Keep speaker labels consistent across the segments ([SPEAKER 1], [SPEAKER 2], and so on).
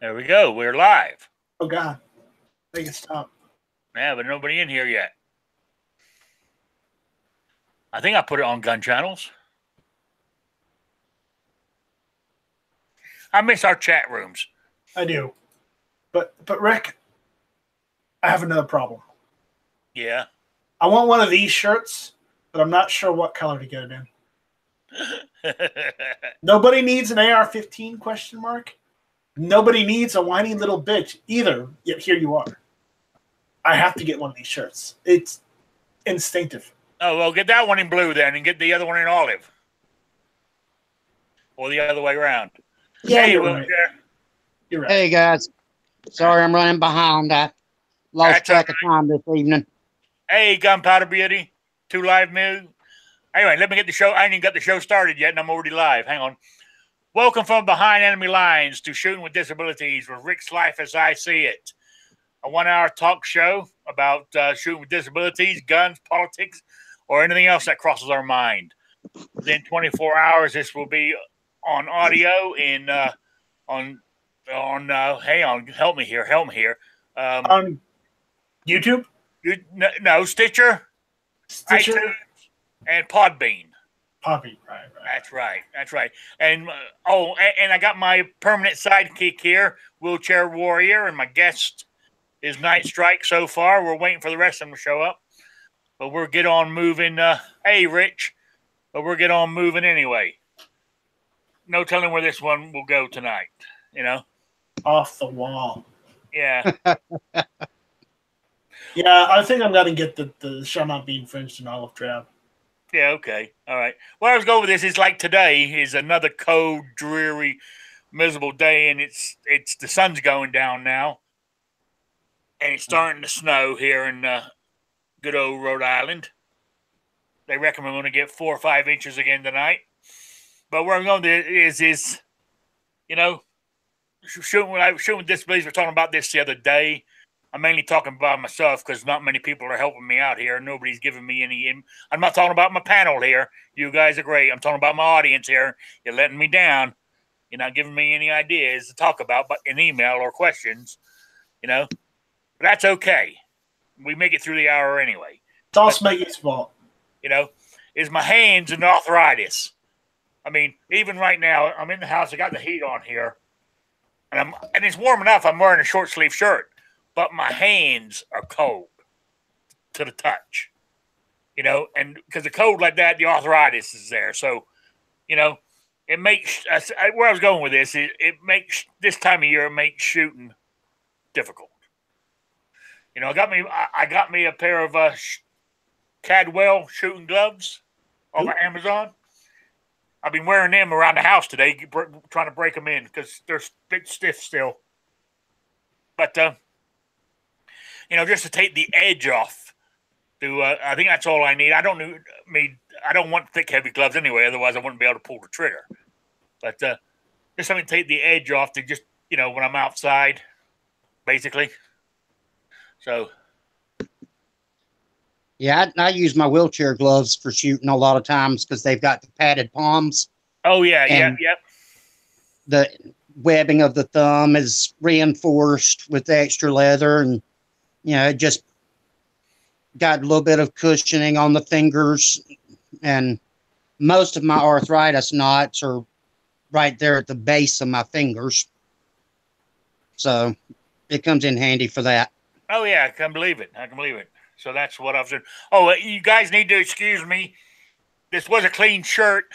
[SPEAKER 1] There we go. We're live.
[SPEAKER 2] Oh, God. Make it stop.
[SPEAKER 1] Yeah, but nobody in here yet. I think I put it on gun channels. I miss our chat rooms.
[SPEAKER 2] I do. But Rick, I have another problem.
[SPEAKER 1] Yeah.
[SPEAKER 2] I want one of these shirts, but I'm not sure what color to get it in. Nobody needs an AR-15 question mark. Nobody needs a whiny little bitch either, yet here you are. I have to get one of these shirts. It's instinctive.
[SPEAKER 1] Oh, well, get that one in blue then and get the other one in olive. Or the other way around.
[SPEAKER 2] Yeah,
[SPEAKER 1] hey,
[SPEAKER 2] you're right. You're right.
[SPEAKER 3] Hey, guys. Sorry I'm running behind. I lost track of time this evening.
[SPEAKER 1] Hey, Gunpowder Beauty. 2 live news. Anyway, let me get the show. I ain't even got the show started yet, and I'm already live. Hang on. Welcome from behind enemy lines to Shooting with Disabilities with Rick's Life as I See It. A 1-hour talk show about shooting with disabilities, guns, politics, or anything else that crosses our mind. Within 24 hours, this will be on audio in help me here.
[SPEAKER 2] On YouTube?
[SPEAKER 1] No, Stitcher, iTunes, and Podbean.
[SPEAKER 2] Podbean, right.
[SPEAKER 1] That's right. And and I got my permanent sidekick here, Wheelchair Warrior, and my guest is Night Strike so far. We're waiting for the rest of them to show up. But we'll get on moving. Hey, Rich. But we'll get on moving anyway. No telling where this one will go tonight, you know?
[SPEAKER 2] Off the wall.
[SPEAKER 1] Yeah.
[SPEAKER 2] Yeah, I think I'm going to get the shall not be infringed in olive drab.
[SPEAKER 1] Yeah, okay. All right. Where I was going with this is like today is another cold, dreary, miserable day, and it's the sun's going down now. And it's starting to snow here in good old Rhode Island. They reckon we're going to get 4 or 5 inches again tonight. But where I'm going to is you know, shooting with disabilities. We're talking about this the other day. I'm mainly talking about myself because not many people are helping me out here. Nobody's giving me any. I'm not talking about my panel here. You guys are great. I'm talking about my audience here. You're letting me down. You're not giving me any ideas to talk about, but in email or questions, you know. But that's okay. We make it through the hour anyway.
[SPEAKER 2] It's all Smeggy's fault.
[SPEAKER 1] You know, is my hands and arthritis. I mean, even right now, I'm in the house. I got the heat on here, and it's warm enough. I'm wearing a short sleeve shirt, but my hands are cold to the touch. You know, and because the cold like that, the arthritis is there. So, you know, it makes where I was going with this is it makes this time of year it makes shooting difficult. You know, I got me a pair of Cadwell shooting gloves off of Amazon. I've been wearing them around the house today, trying to break them in because they're a bit stiff still. But you know, just to take the edge off. I think that's all I need. I don't want thick, heavy gloves anyway. Otherwise, I wouldn't be able to pull the trigger. But just something to take the edge off to just, you know, when I'm outside, basically. So.
[SPEAKER 3] Yeah, I use my wheelchair gloves for shooting a lot of times because they've got the padded palms.
[SPEAKER 1] Oh, yeah, yep.
[SPEAKER 3] The webbing of the thumb is reinforced with the extra leather, and, you know, it just got a little bit of cushioning on the fingers, and most of my arthritis knots are right there at the base of my fingers. So it comes in handy for that.
[SPEAKER 1] Oh, yeah, I can believe it. So that's what I've done. Oh, you guys need to excuse me. This was a clean shirt,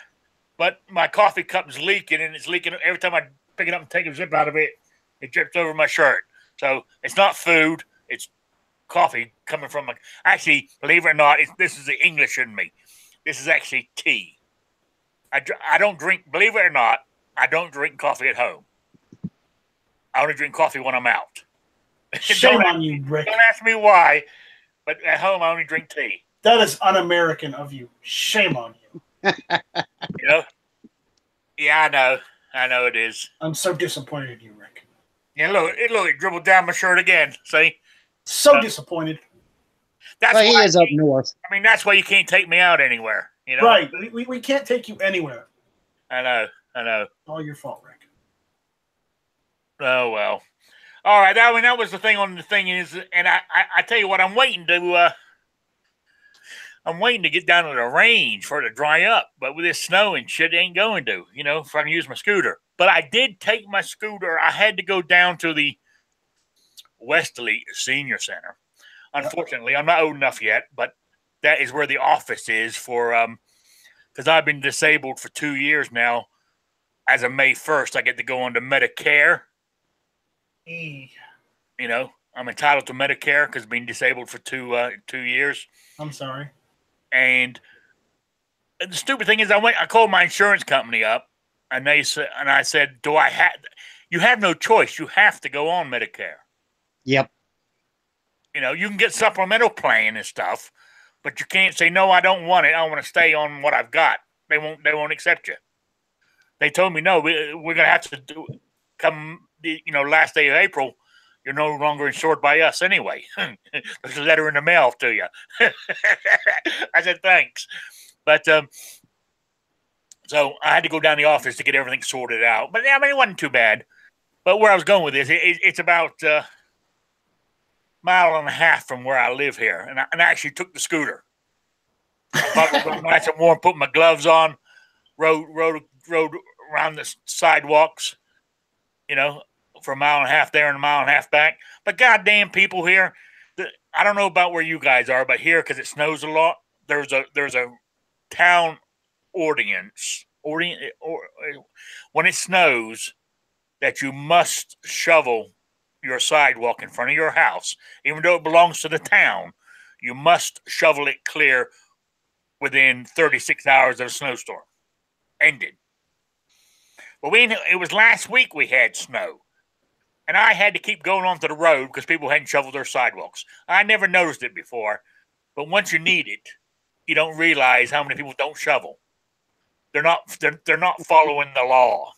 [SPEAKER 1] but my coffee cup is leaking, and it's leaking every time I pick it up and take a zip out of it. It drips over my shirt. So it's not food. It's coffee coming from my... Actually, believe it or not, this is the English in me. This is actually tea. I don't drink... Believe it or not, I don't drink coffee at home. I only drink coffee when I'm out.
[SPEAKER 2] Shame on you, Rick.
[SPEAKER 1] Don't ask me why. But at home, I only drink tea.
[SPEAKER 2] That is un-American of you. Shame on you.
[SPEAKER 1] You know? Yeah, I know. I know it is.
[SPEAKER 2] I'm so disappointed in you, Rick.
[SPEAKER 1] Yeah, look, it dribbled down my shirt again. See?
[SPEAKER 2] So disappointed.
[SPEAKER 3] That's why he is up north.
[SPEAKER 1] I mean, that's why you can't take me out anywhere. You know?
[SPEAKER 2] Right. We can't take you anywhere.
[SPEAKER 1] I know.
[SPEAKER 2] All your fault, Rick.
[SPEAKER 1] Oh well. All right. I mean, that was the thing. On the thing is, and I tell you what, I'm waiting to get down to the range for it to dry up. But with this snow and shit, it ain't going to. If I can use my scooter. But I did take my scooter. I had to go down to the Westerly Senior Center. Unfortunately, I'm not old enough yet, but that is where the office is for because I've been disabled for 2 years now. As of May 1st, I get to go on to Medicare. I'm entitled to Medicare because being disabled for 2 years.
[SPEAKER 2] I'm sorry.
[SPEAKER 1] And the stupid thing is, I called my insurance company up, and I said, "Do I have? You have no choice. You have to go on Medicare."
[SPEAKER 3] Yep.
[SPEAKER 1] You can get supplemental plan and stuff, but you can't say, "No, I don't want it. I want to stay on what I've got." They won't accept you. They told me, "No, we're going to have to do come last day of April. You're no longer insured by us anyway." There's a letter in the mail to you. I said, "Thanks." But so I had to go down to the office to get everything sorted out. But I mean, it wasn't too bad. But where I was going with this, it's about a mile and a half from where I live here. And I actually took the scooter. I thought it was nice and warm, put my gloves on, rode around the sidewalks, for a mile and a half there and a mile and a half back. But goddamn people here, I don't know about where you guys are, but here, because it snows a lot, there's a town ordinance when it snows that you must shovel your sidewalk in front of your house, even though it belongs to the town. You must shovel it clear within 36 hours of a snowstorm ended. Well, it was last week we had snow, and I had to keep going onto the road because people hadn't shoveled their sidewalks. I never noticed it before, but once you need it, you don't realize how many people don't shovel. They're not following the law,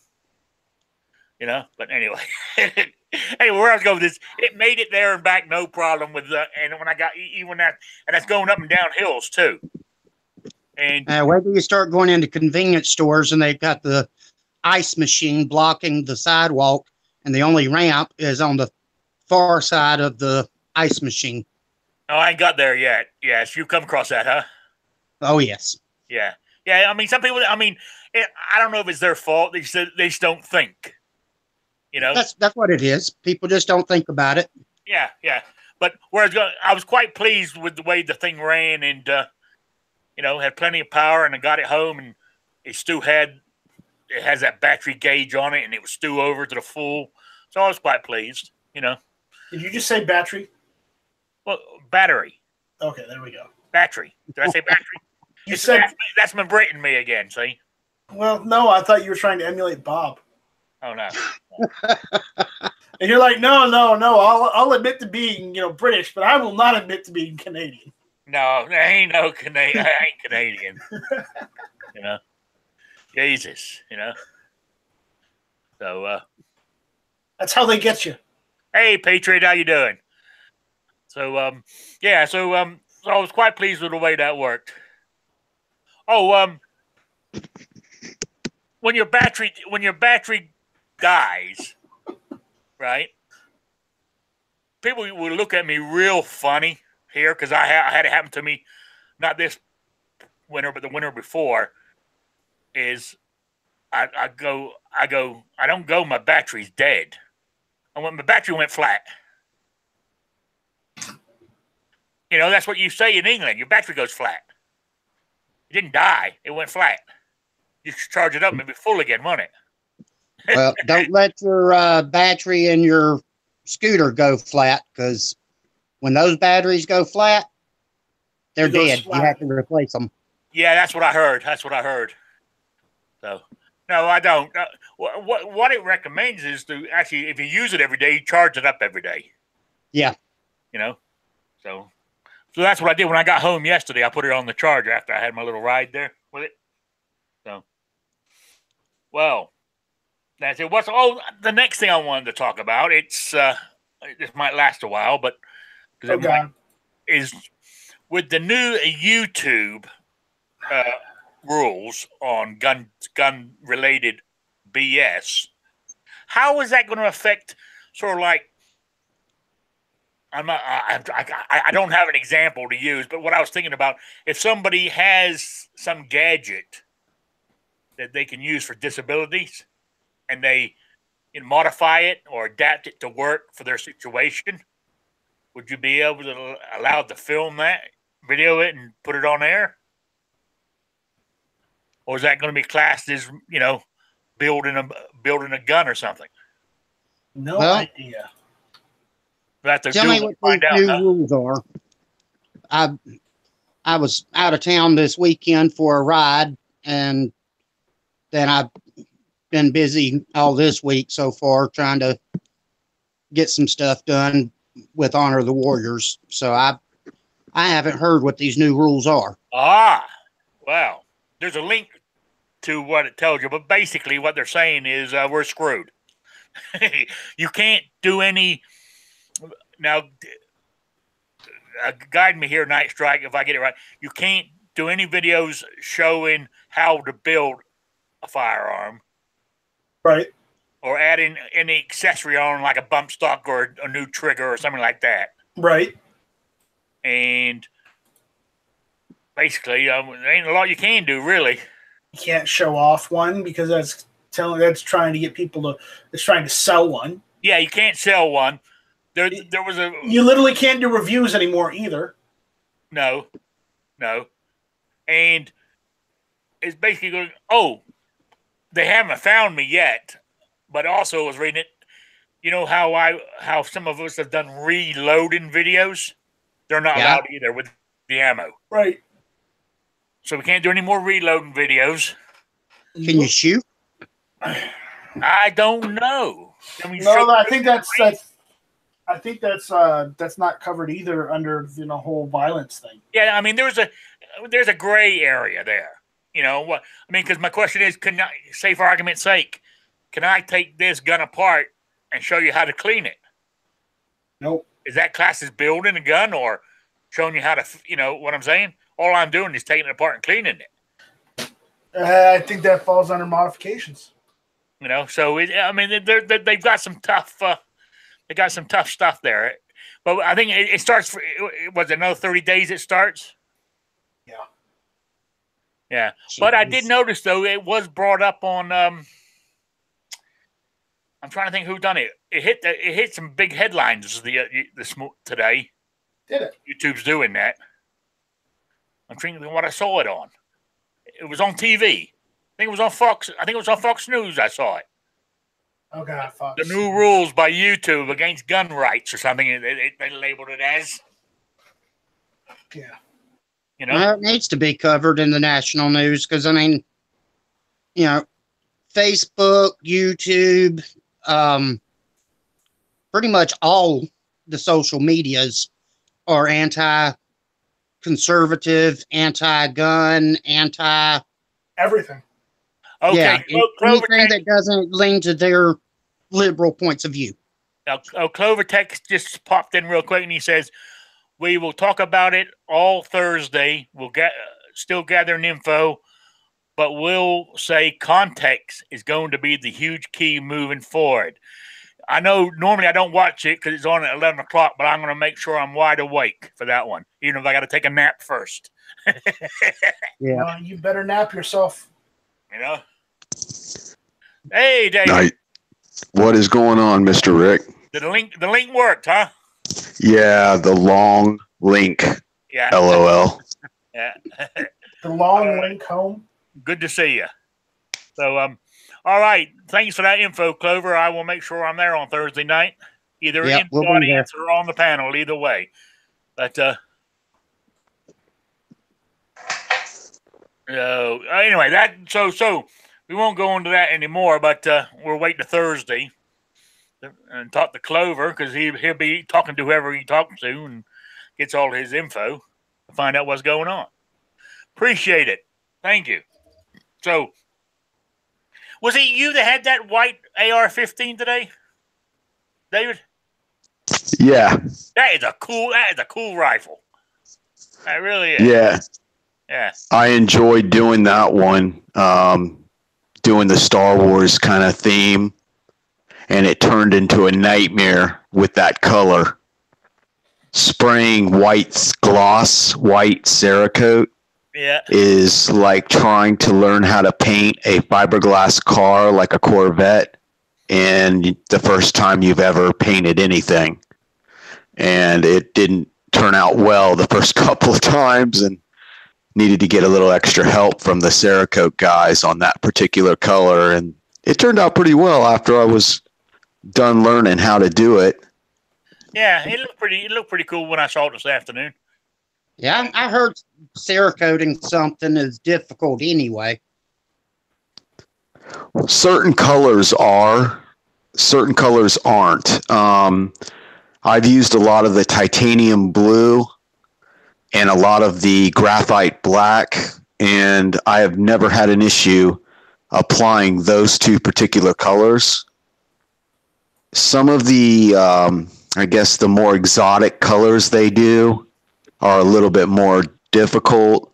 [SPEAKER 1] But anyway, where I was going with this, it made it there and back no problem with and when I got even that, and that's going up and down hills too. And
[SPEAKER 3] where do you start going into convenience stores and they've got the ice machine blocking the sidewalk, and the only ramp is on the far side of the ice machine?
[SPEAKER 1] Oh, I ain't got there yet. Yes, you come across that, huh?
[SPEAKER 3] Oh, yes.
[SPEAKER 1] Yeah. I mean, some people. I mean, I don't know if it's their fault. They just don't think.
[SPEAKER 3] That's what it is. People just don't think about it.
[SPEAKER 1] Yeah. But I was quite pleased with the way the thing ran, and had plenty of power, and I got it home, and it has that battery gauge on it, and it was stew over to the full. So I was quite pleased.
[SPEAKER 2] Did you just say battery?
[SPEAKER 1] Well, battery.
[SPEAKER 2] Okay, there we go.
[SPEAKER 1] Battery. Did I say battery? That's my Brit in me again. See?
[SPEAKER 2] Well, no, I thought you were trying to emulate Bob.
[SPEAKER 1] Oh no.
[SPEAKER 2] And you're like, no. I'll admit to being, British, but I will not admit to being Canadian.
[SPEAKER 1] No, there ain't no Canadian. I ain't Canadian. Jesus, So
[SPEAKER 2] that's how they get you.
[SPEAKER 1] Hey, Patriot, how you doing? So so I was quite pleased with the way that worked. Oh, when your battery dies, right? People will look at me real funny here because I had it happen to me, not this winter, but the winter before. Is I don't go, my battery's dead. And when my battery went flat. That's what you say in England. Your battery goes flat. It didn't die. It went flat. You should charge it up and it'll be full again, won't it?
[SPEAKER 3] Well, don't let your battery in your scooter go flat, because when those batteries go flat, they're dead. You have to replace them.
[SPEAKER 1] Yeah, that's what I heard. So, no, I don't. What it recommends is to actually, if you use it every day, charge it up every day.
[SPEAKER 3] Yeah.
[SPEAKER 1] So that's what I did when I got home yesterday. I put it on the charger after I had my little ride there with it. So, well, that's it. The next thing I wanted to talk about? It's this might last a while, but is with the new YouTube rules on gun related BS. how is that going to affect sort of like, I don't have an example to use, but what I was thinking about, if somebody has some gadget that they can use for disabilities and they modify it or adapt it to work for their situation, would you be able to allow to film that, video it, and put it on air? Or is that going to be classed as, building a gun or something?
[SPEAKER 2] No idea.
[SPEAKER 1] We have to
[SPEAKER 3] Tell me what
[SPEAKER 1] find
[SPEAKER 3] these
[SPEAKER 1] out.
[SPEAKER 3] new rules are. I was out of town this weekend for a ride, and then I've been busy all this week so far trying to get some stuff done with Honor of the Warriors. So I haven't heard what these new rules are.
[SPEAKER 1] Well, there's a link to what it tells you, but basically what they're saying is we're screwed. You can't do any. Now, guide me here, Night Strike, if I get it right. You can't do any videos showing how to build a firearm.
[SPEAKER 2] Right.
[SPEAKER 1] Or adding any accessory on, like a bump stock or a new trigger or something like that.
[SPEAKER 2] Right.
[SPEAKER 1] And basically, there ain't a lot you can do, really.
[SPEAKER 2] You can't show off one because that's trying to get people to. It's trying to sell one.
[SPEAKER 1] Yeah, you can't sell one. There was a.
[SPEAKER 2] You literally can't do reviews anymore either.
[SPEAKER 1] No, and it's basically going. Oh, they haven't found me yet, but also I was reading it. You know how some of us have done reloading videos. They're not allowed either with the ammo.
[SPEAKER 2] Right.
[SPEAKER 1] So we can't do any more reloading videos.
[SPEAKER 3] Can you shoot?
[SPEAKER 1] I don't know.
[SPEAKER 2] I think that's not covered either under the whole violence thing.
[SPEAKER 1] Yeah, I mean there's a gray area there. What I mean, because my question is, can I, say for argument's sake, can I take this gun apart and show you how to clean it?
[SPEAKER 2] Nope.
[SPEAKER 1] Is that class as building a gun or showing you how to, what I'm saying? All I'm doing is taking it apart and cleaning it.
[SPEAKER 2] I think that falls under modifications.
[SPEAKER 1] So they've got some tough. They got some tough stuff there, but I think it starts. Was it another 30 days? It starts. Yeah. Jeez. But I did notice though it was brought up on. I'm trying to think who done it. It hit some big headlines today.
[SPEAKER 2] Did it?
[SPEAKER 1] YouTube's doing that. I'm thinking what I saw it on. It was on TV. I think it was on Fox. I think it was on Fox News. I saw it.
[SPEAKER 2] Oh God, Fox.
[SPEAKER 1] The new rules by YouTube against gun rights or something. They labeled it as.
[SPEAKER 2] Yeah.
[SPEAKER 3] Well, it needs to be covered in the national news because Facebook, YouTube, pretty much all the social medias are anti-conservative, anti-gun,
[SPEAKER 2] everything.
[SPEAKER 1] Okay,
[SPEAKER 3] yeah, anything that doesn't lean to their liberal points of view.
[SPEAKER 1] Now, Clover Tech just popped in real quick and he says, we will talk about it all Thursday. We'll still gathering info, but we'll say context is going to be the huge key moving forward. I know normally I don't watch it because it's on at 11 o'clock, but I'm going to make sure I'm wide awake for that one, even if I got to take a nap first.
[SPEAKER 2] Yeah. You better nap yourself.
[SPEAKER 1] Hey, Dave.
[SPEAKER 4] Night. What is going on, Mr. Rick?
[SPEAKER 1] The link worked, huh?
[SPEAKER 4] Yeah, the long link.
[SPEAKER 1] Yeah.
[SPEAKER 4] LOL.
[SPEAKER 1] Yeah.
[SPEAKER 2] The long link home.
[SPEAKER 1] Good to see you. So, all right. Thanks for that info, Clover. I will make sure I'm there on Thursday night, either in the audience or on the panel, either way. But anyway, so we won't go into that anymore. But we'll wait to Thursday and talk to Clover because he'll be talking to whoever he talks to and gets all his info to find out what's going on. Appreciate it. Thank you. So, was it you that had that white AR-15 today, David?
[SPEAKER 4] Yeah.
[SPEAKER 1] That is a cool rifle. That really is.
[SPEAKER 4] Yeah.
[SPEAKER 1] Yeah.
[SPEAKER 4] I enjoyed doing that one, doing the Star Wars kind of theme. and it turned into a nightmare with that color. Spraying white gloss, white Cerakote is like trying to learn how to paint a fiberglass car like a Corvette, and the first time you've ever painted anything. And it didn't turn out well the first couple of times, and needed to get a little extra help from the Cerakote guys on that particular color. And it turned out pretty well after I was done learning how to do it.
[SPEAKER 1] Yeah, it looked pretty cool when I saw it this afternoon.
[SPEAKER 3] Yeah, I heard Cerakoting something is difficult anyway.
[SPEAKER 4] Certain colors are, certain colors aren't. I've used a lot of the titanium blue and a lot of the graphite black, and I have never had an issue applying those two particular colors. Some of the, I guess, the more exotic colors they do are a little bit more difficult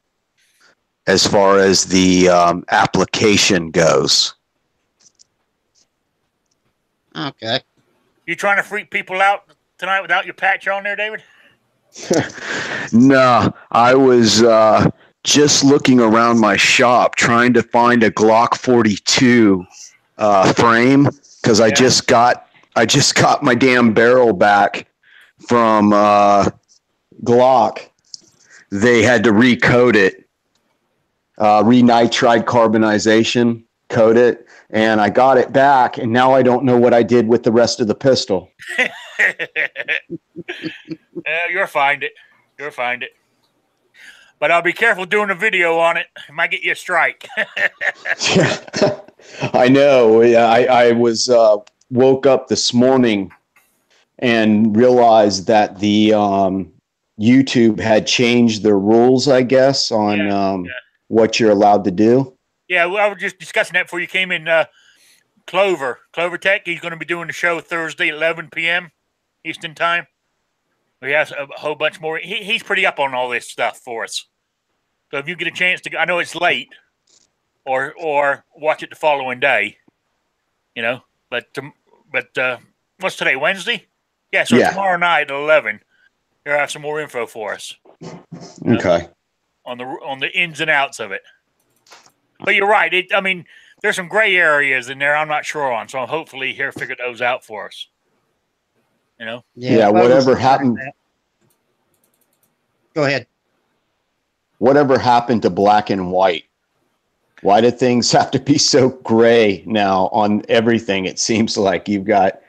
[SPEAKER 4] as far as the application goes.
[SPEAKER 3] Okay.
[SPEAKER 1] You trying to freak people out tonight without your patch on there, David?
[SPEAKER 4] No, I was just looking around my shop trying to find a Glock 42 frame, because I just got my damn barrel back from Glock. They had to recoat it, renitride carbonization, coat it, and I got it back, and now I don't know what I did with the rest of the pistol.
[SPEAKER 1] You'll find it. You'll find it. But I'll be careful doing a video on it. It might get you a strike.
[SPEAKER 4] Yeah, I know. I was woke up this morning and realized that the YouTube had changed their rules, I guess, on what you're allowed to do.
[SPEAKER 1] Yeah, well, I was just discussing that before you came in. Clover Tech, he's going to be doing the show Thursday at 11 p.m. Eastern time. He has a whole bunch more. He's pretty up on all this stuff for us. So if you get a chance to go, I know it's late, or watch it the following day, you know. But what's today? Wednesday? Yeah. So tomorrow night at 11, he'll have some more info for us.
[SPEAKER 4] Okay.
[SPEAKER 1] On the ins and outs of it. But you're right. I mean, there's some gray areas in there I'm not sure on. So hopefully he'll figure those out for us. You know?
[SPEAKER 4] Yeah, whatever happened.
[SPEAKER 3] Go ahead.
[SPEAKER 4] Whatever happened to black and white? Why do things have to be so gray now on everything? It seems like you've got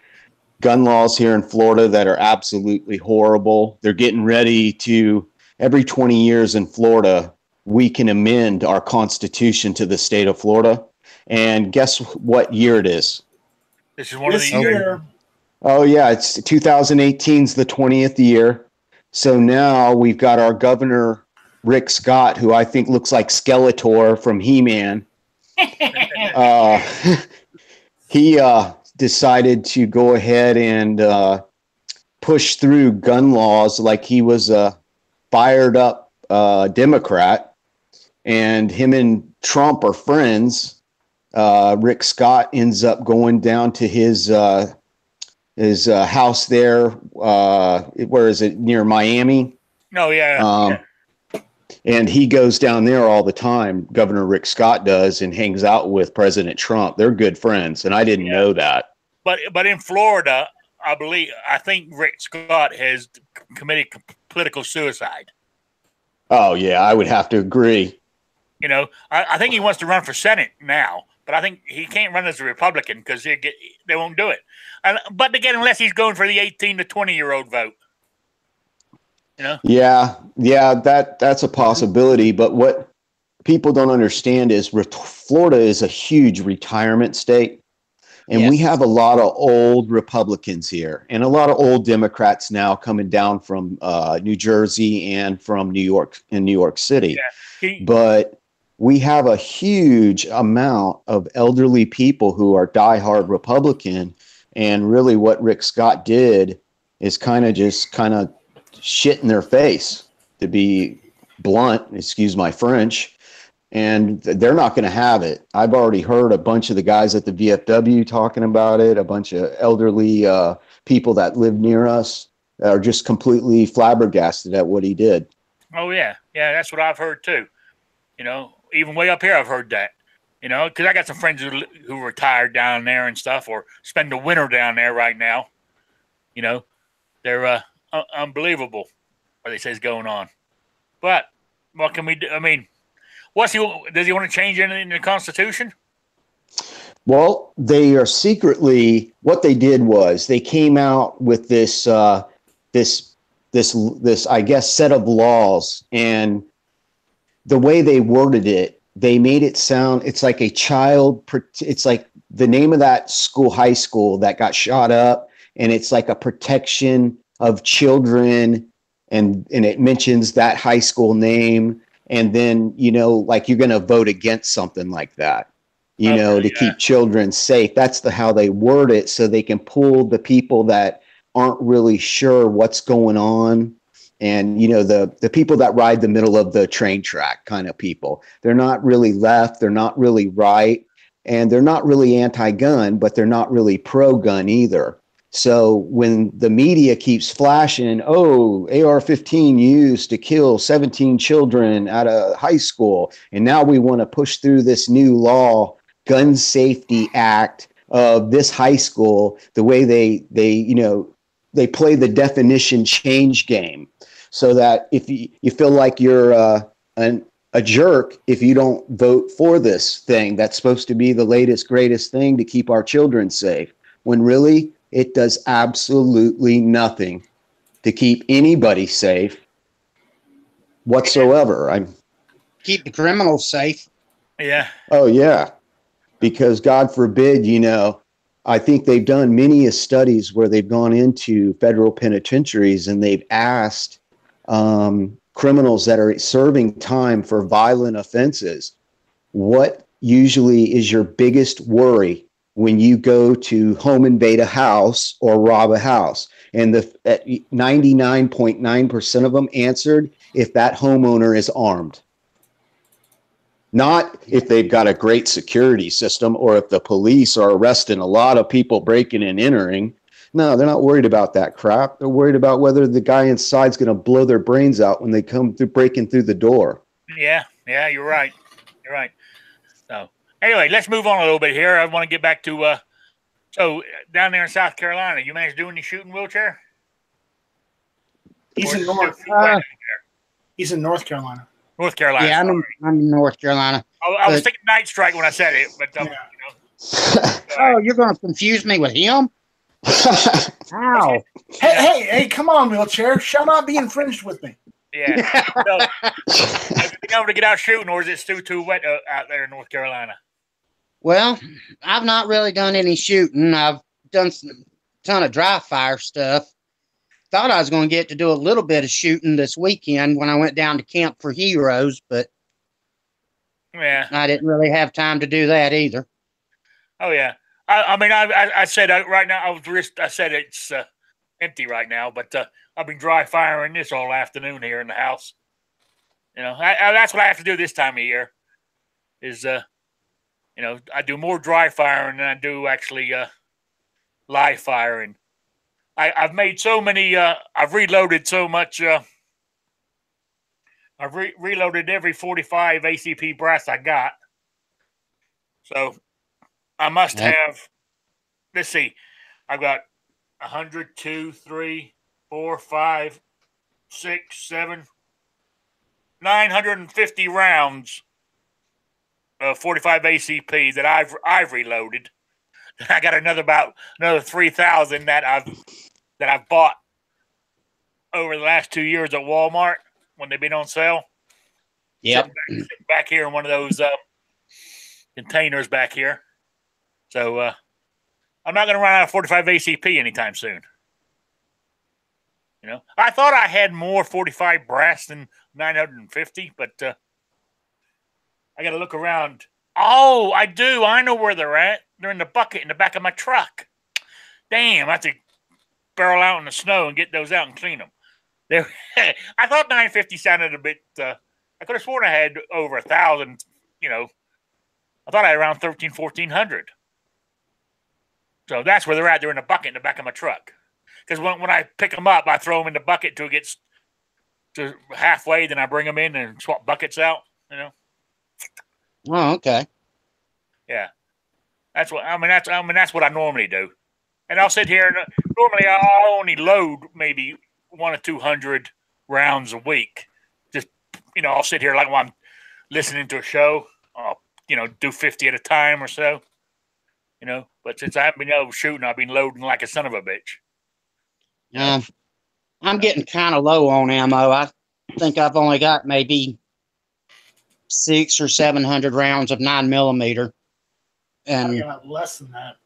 [SPEAKER 4] gun laws here in Florida that are absolutely horrible. They're getting ready to, every 20 years in Florida, we can amend our constitution to the state of Florida. And guess what year it is?
[SPEAKER 1] This is one of the years.
[SPEAKER 4] Oh, yeah, it's 2018's the 20th year. So now we've got our governor, Rick Scott, who I think looks like Skeletor from He-Man. He decided to go ahead and push through gun laws like he was a fired up Democrat. And him and Trump are friends. Rick Scott ends up going down to his house there. Where is it? Near Miami.
[SPEAKER 1] Oh, yeah.
[SPEAKER 4] And he goes down there all the time. Governor Rick Scott does, and hangs out with President Trump. They're good friends, and I didn't know that.
[SPEAKER 1] But in Florida, I think Rick Scott has committed political suicide.
[SPEAKER 4] Oh yeah, I would have to agree.
[SPEAKER 1] You know, I think he wants to run for Senate now. But I think he can't run as a Republican because they won't do it. But again, unless he's going for the 18 to 20-year-old vote. You know? Yeah, that's a possibility. But what people don't understand is Florida is a huge retirement state. And we have a lot of old Republicans here and a lot of old Democrats now coming down from New Jersey and from New York and New York City. Yeah. But we have a huge amount of elderly people who are diehard Republican. And really what Rick Scott did is kind of shit in their face, to be blunt, excuse my French.
[SPEAKER 4] and they're not going to have it. I've already heard a bunch of the guys at the VFW talking about it, a bunch of elderly people that live near us are just completely flabbergasted at what he did.
[SPEAKER 1] Oh, yeah. Yeah, that's what I've heard, too. You know, even way up here, I've heard that. You know, because I got some friends who retired down there and stuff, or spend the winter down there right now. You know, they're unbelievable what they say is going on. But what can we do? I mean, does he want to change anything in the Constitution?
[SPEAKER 4] Well, they are secretly, what they did was they came out with this, I guess, set of laws, and the way they worded it, they made it sound, it's like it's like the name of that high school that got shot up, and it's like a protection of children, and it mentions that high school name, and then, you know, like you're going to vote against something like that, you know, to keep children safe. That's how they word it, so they can pull the people that aren't really sure what's going on. And, you know, the people that ride the middle of the train track kind of people, they're not really left, they're not really right, and they're not really anti-gun, but they're not really pro-gun either. So when the media keeps flashing, oh, AR-15 used to kill 17 children at a high school, and now we want to push through this new law, Gun Safety Act of this high school, the way they play the definition change game. So that if you feel like you're a jerk if you don't vote for this thing that's supposed to be the latest, greatest thing to keep our children safe, when really it does absolutely nothing to keep anybody safe whatsoever.
[SPEAKER 3] Keep the criminals safe.
[SPEAKER 1] Yeah.
[SPEAKER 4] Oh, yeah. Because God forbid, you know, I think they've done many studies where they've gone into federal penitentiaries and they've asked criminals that are serving time for violent offenses, what usually is your biggest worry when you go to home invade a house or rob a house? And the 99.9% of them answered if that homeowner is armed. Not if they've got a great security system or if the police are arresting a lot of people breaking and entering. No, they're not worried about that crap. They're worried about whether the guy inside's going to blow their brains out when they come through breaking through the door.
[SPEAKER 1] Yeah, you're right. You're right. So anyway, let's move on a little bit here. I want to get back to so down there in South Carolina, you managed to do any shooting, Wheelchair?
[SPEAKER 2] He's in North Carolina.
[SPEAKER 1] North Carolina.
[SPEAKER 3] Yeah, I'm in North Carolina.
[SPEAKER 1] I was thinking Night Strike when I said it, but
[SPEAKER 2] yeah.
[SPEAKER 1] you know.
[SPEAKER 3] Oh, you're going to confuse me with him? Ow.
[SPEAKER 2] Hey, come on, Wheelchair. Shall not be infringed with me.
[SPEAKER 1] Yeah. So, you think I'm going to get out shooting, or is it still too wet out there in North Carolina?
[SPEAKER 3] Well, I've not really done any shooting. I've done a ton of dry fire stuff. Thought I was going to get to do a little bit of shooting this weekend when I went down to Camp for Heroes, but
[SPEAKER 1] yeah,
[SPEAKER 3] I didn't really have time to do that either.
[SPEAKER 1] Oh, yeah. I said right now, I said it's empty right now, but I've been dry firing this all afternoon here in the house. You know, that's what I have to do this time of year is, you know, I do more dry firing than I do actually live firing. I've made so many, I've reloaded so much. I've reloaded every 45 ACP brass I got. So I must have, let's see, I've got 100, 2, 3, 4, 5, 6, 7, 950 rounds of 45 ACP that I've reloaded. I got another 3,000 that I've bought over the last 2 years at Walmart when they've been on sale.
[SPEAKER 3] Yep.
[SPEAKER 1] Sitting back here in one of those containers back here. So I'm not going to run out of 45 ACP anytime soon. You know, I thought I had more 45 brass than 950, but I got to look around. Oh, I do. I know where they're at. They're in the bucket in the back of my truck. Damn, I have to barrel out in the snow and get those out and clean them. I thought 950 sounded a bit. I could have sworn I had over 1,000 I thought I had around 1,400. So that's where they're at. They're in a bucket in the back of my truck. Because when I pick them up, I throw them in the bucket till it gets to halfway. Then I bring them in and swap buckets out.
[SPEAKER 3] Oh, okay.
[SPEAKER 1] Yeah, that's what That's what I normally do. And I'll sit here and normally I'll only load maybe 100 or 200 rounds a week. Just I'll sit here like while I'm listening to a show. I'll do 50 at a time or so. But since I haven't been able to shoot, I've been loading like a son of a bitch.
[SPEAKER 3] I'm getting kind of low on ammo. I think I've only got maybe 600 or 700 rounds of 9mm, and
[SPEAKER 2] I got less than that.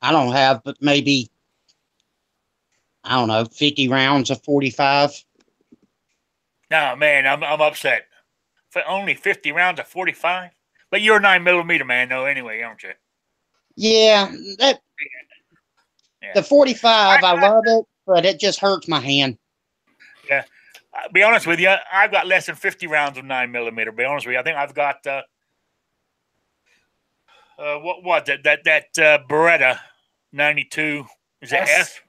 [SPEAKER 3] I don't have, but maybe 50 rounds of 45.
[SPEAKER 1] No, man, I'm upset. For only 50 rounds of 45, but you're a 9mm man, though. Anyway, aren't you?
[SPEAKER 3] Yeah, the 45, I love it, but it just hurts my hand.
[SPEAKER 1] Yeah. I'll be honest with you, I've got less than 50 rounds of 9mm. Be honest with you, I think I've got that Beretta 92. Is it S?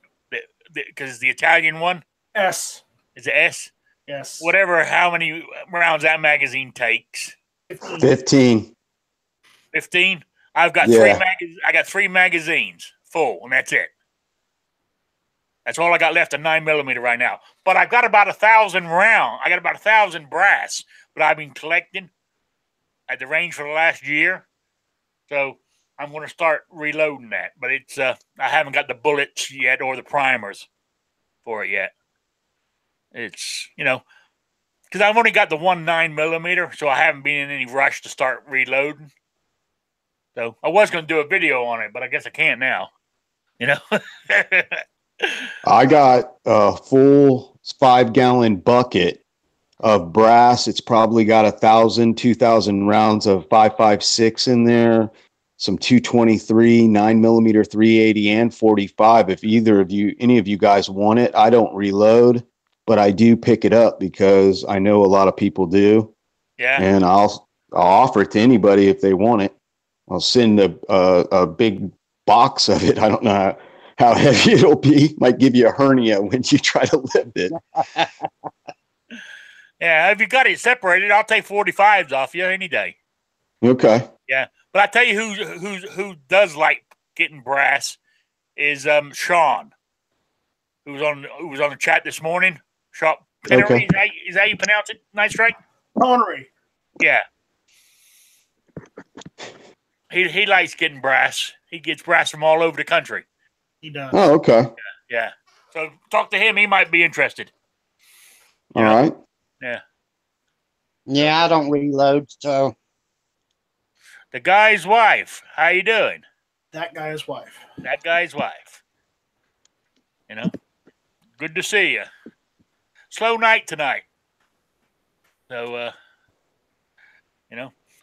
[SPEAKER 1] Because it's the Italian one.
[SPEAKER 2] S.
[SPEAKER 1] Is it S?
[SPEAKER 2] Yes.
[SPEAKER 1] Whatever. How many rounds that magazine takes?
[SPEAKER 4] 15.
[SPEAKER 1] 15. I've got three magazines full, and that's it. That's all I got left of 9mm right now. But I've got about 1,000 rounds. I got about 1,000 brass, but I've been collecting at the range for the last year. So I'm going to start reloading that. But it's I haven't got the bullets yet or the primers for it yet. It's, because I've only got the 1 9mm, so I haven't been in any rush to start reloading. So I was going to do a video on it, but I guess I can't now.
[SPEAKER 4] I got a full 5-gallon bucket of brass. It's probably got 1,000, 2,000 rounds of 5.56 in there, some 223, 9mm, 380, and 45. If any of you guys want it, I don't reload, but I do pick it up because I know a lot of people do.
[SPEAKER 1] Yeah.
[SPEAKER 4] And I'll offer it to anybody if they want it. I'll send a big box of it. I don't know how heavy it'll be. Might give you a hernia when you try to lift it.
[SPEAKER 1] Yeah, if you got it separated, I'll take 45s off you any day.
[SPEAKER 4] Okay.
[SPEAKER 1] Yeah, but I tell you who does like getting brass is Sean, who was on the chat this morning. Sean Pennery,
[SPEAKER 4] okay.
[SPEAKER 1] Is that how you pronounce it? Night Strike?
[SPEAKER 2] Connery.
[SPEAKER 1] Yeah. He likes getting brass. He gets brass from all over the country.
[SPEAKER 2] He does.
[SPEAKER 4] Oh, okay.
[SPEAKER 1] Yeah. So talk to him. He might be interested.
[SPEAKER 4] All right.
[SPEAKER 1] Yeah.
[SPEAKER 3] Yeah, I don't reload, so.
[SPEAKER 1] The guy's wife. How you doing?
[SPEAKER 2] That guy's wife.
[SPEAKER 1] That guy's wife. Good to see you. Slow night tonight. So,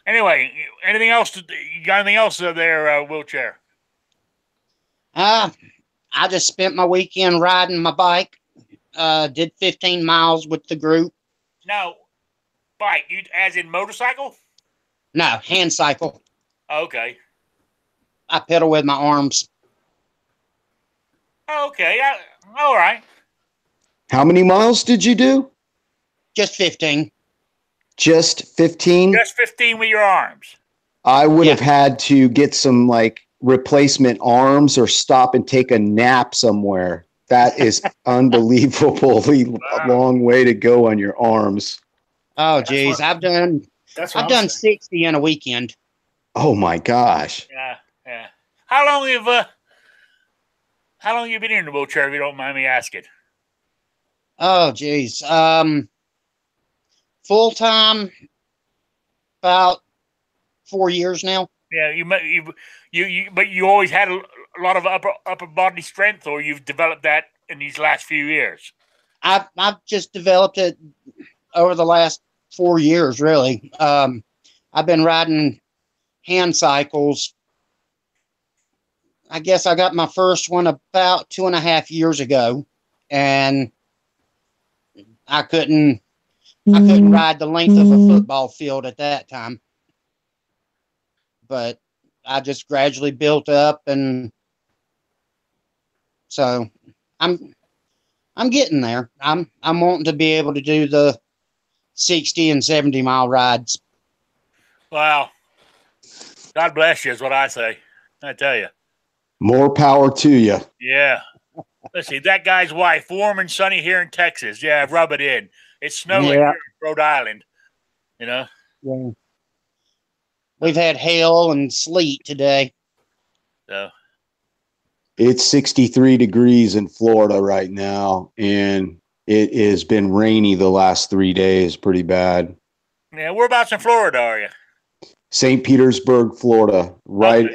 [SPEAKER 1] Anyway, anything else? You got anything else there, Wheelchair?
[SPEAKER 3] I just spent my weekend riding my bike. Did 15 miles with the group.
[SPEAKER 1] No, bike. You as in motorcycle?
[SPEAKER 3] No, hand cycle.
[SPEAKER 1] Okay.
[SPEAKER 3] I pedal with my arms.
[SPEAKER 1] Okay. All right.
[SPEAKER 4] How many miles did you do?
[SPEAKER 3] Just 15.
[SPEAKER 4] Just 15?
[SPEAKER 1] Just 15 with your arms.
[SPEAKER 4] I would have had to get some replacement arms or stop and take a nap somewhere. That is unbelievably long way to go on your arms.
[SPEAKER 3] Oh, geez. I've done 60 in a weekend.
[SPEAKER 4] Oh my gosh.
[SPEAKER 1] Yeah. How long have you been in the wheelchair, if you don't mind me asking?
[SPEAKER 3] Oh, geez. Full time, about 4 years now.
[SPEAKER 1] Yeah, but you always had a lot of upper body strength, or you've developed that in these last few years?
[SPEAKER 3] I've just developed it over the last 4 years, really. I've been riding hand cycles. I guess I got my first one about 2.5 years ago, and I couldn't ride the length of a football field at that time. but I just gradually built up, and so I'm getting there. I'm wanting to be able to do the 60 and 70 mile rides.
[SPEAKER 1] Wow. God bless you is what I say. I tell you.
[SPEAKER 4] More power to you.
[SPEAKER 1] Yeah. Let's see. That guy's wife, warm and sunny here in Texas. Yeah, rub it in. It's snowing here in Rhode Island. You know?
[SPEAKER 3] Yeah. We've had hail and sleet today.
[SPEAKER 1] So
[SPEAKER 4] it's 63 degrees in Florida right now, and it has been rainy the last 3 days, pretty bad.
[SPEAKER 1] Yeah, whereabouts in Florida are you?
[SPEAKER 4] St. Petersburg, Florida, right,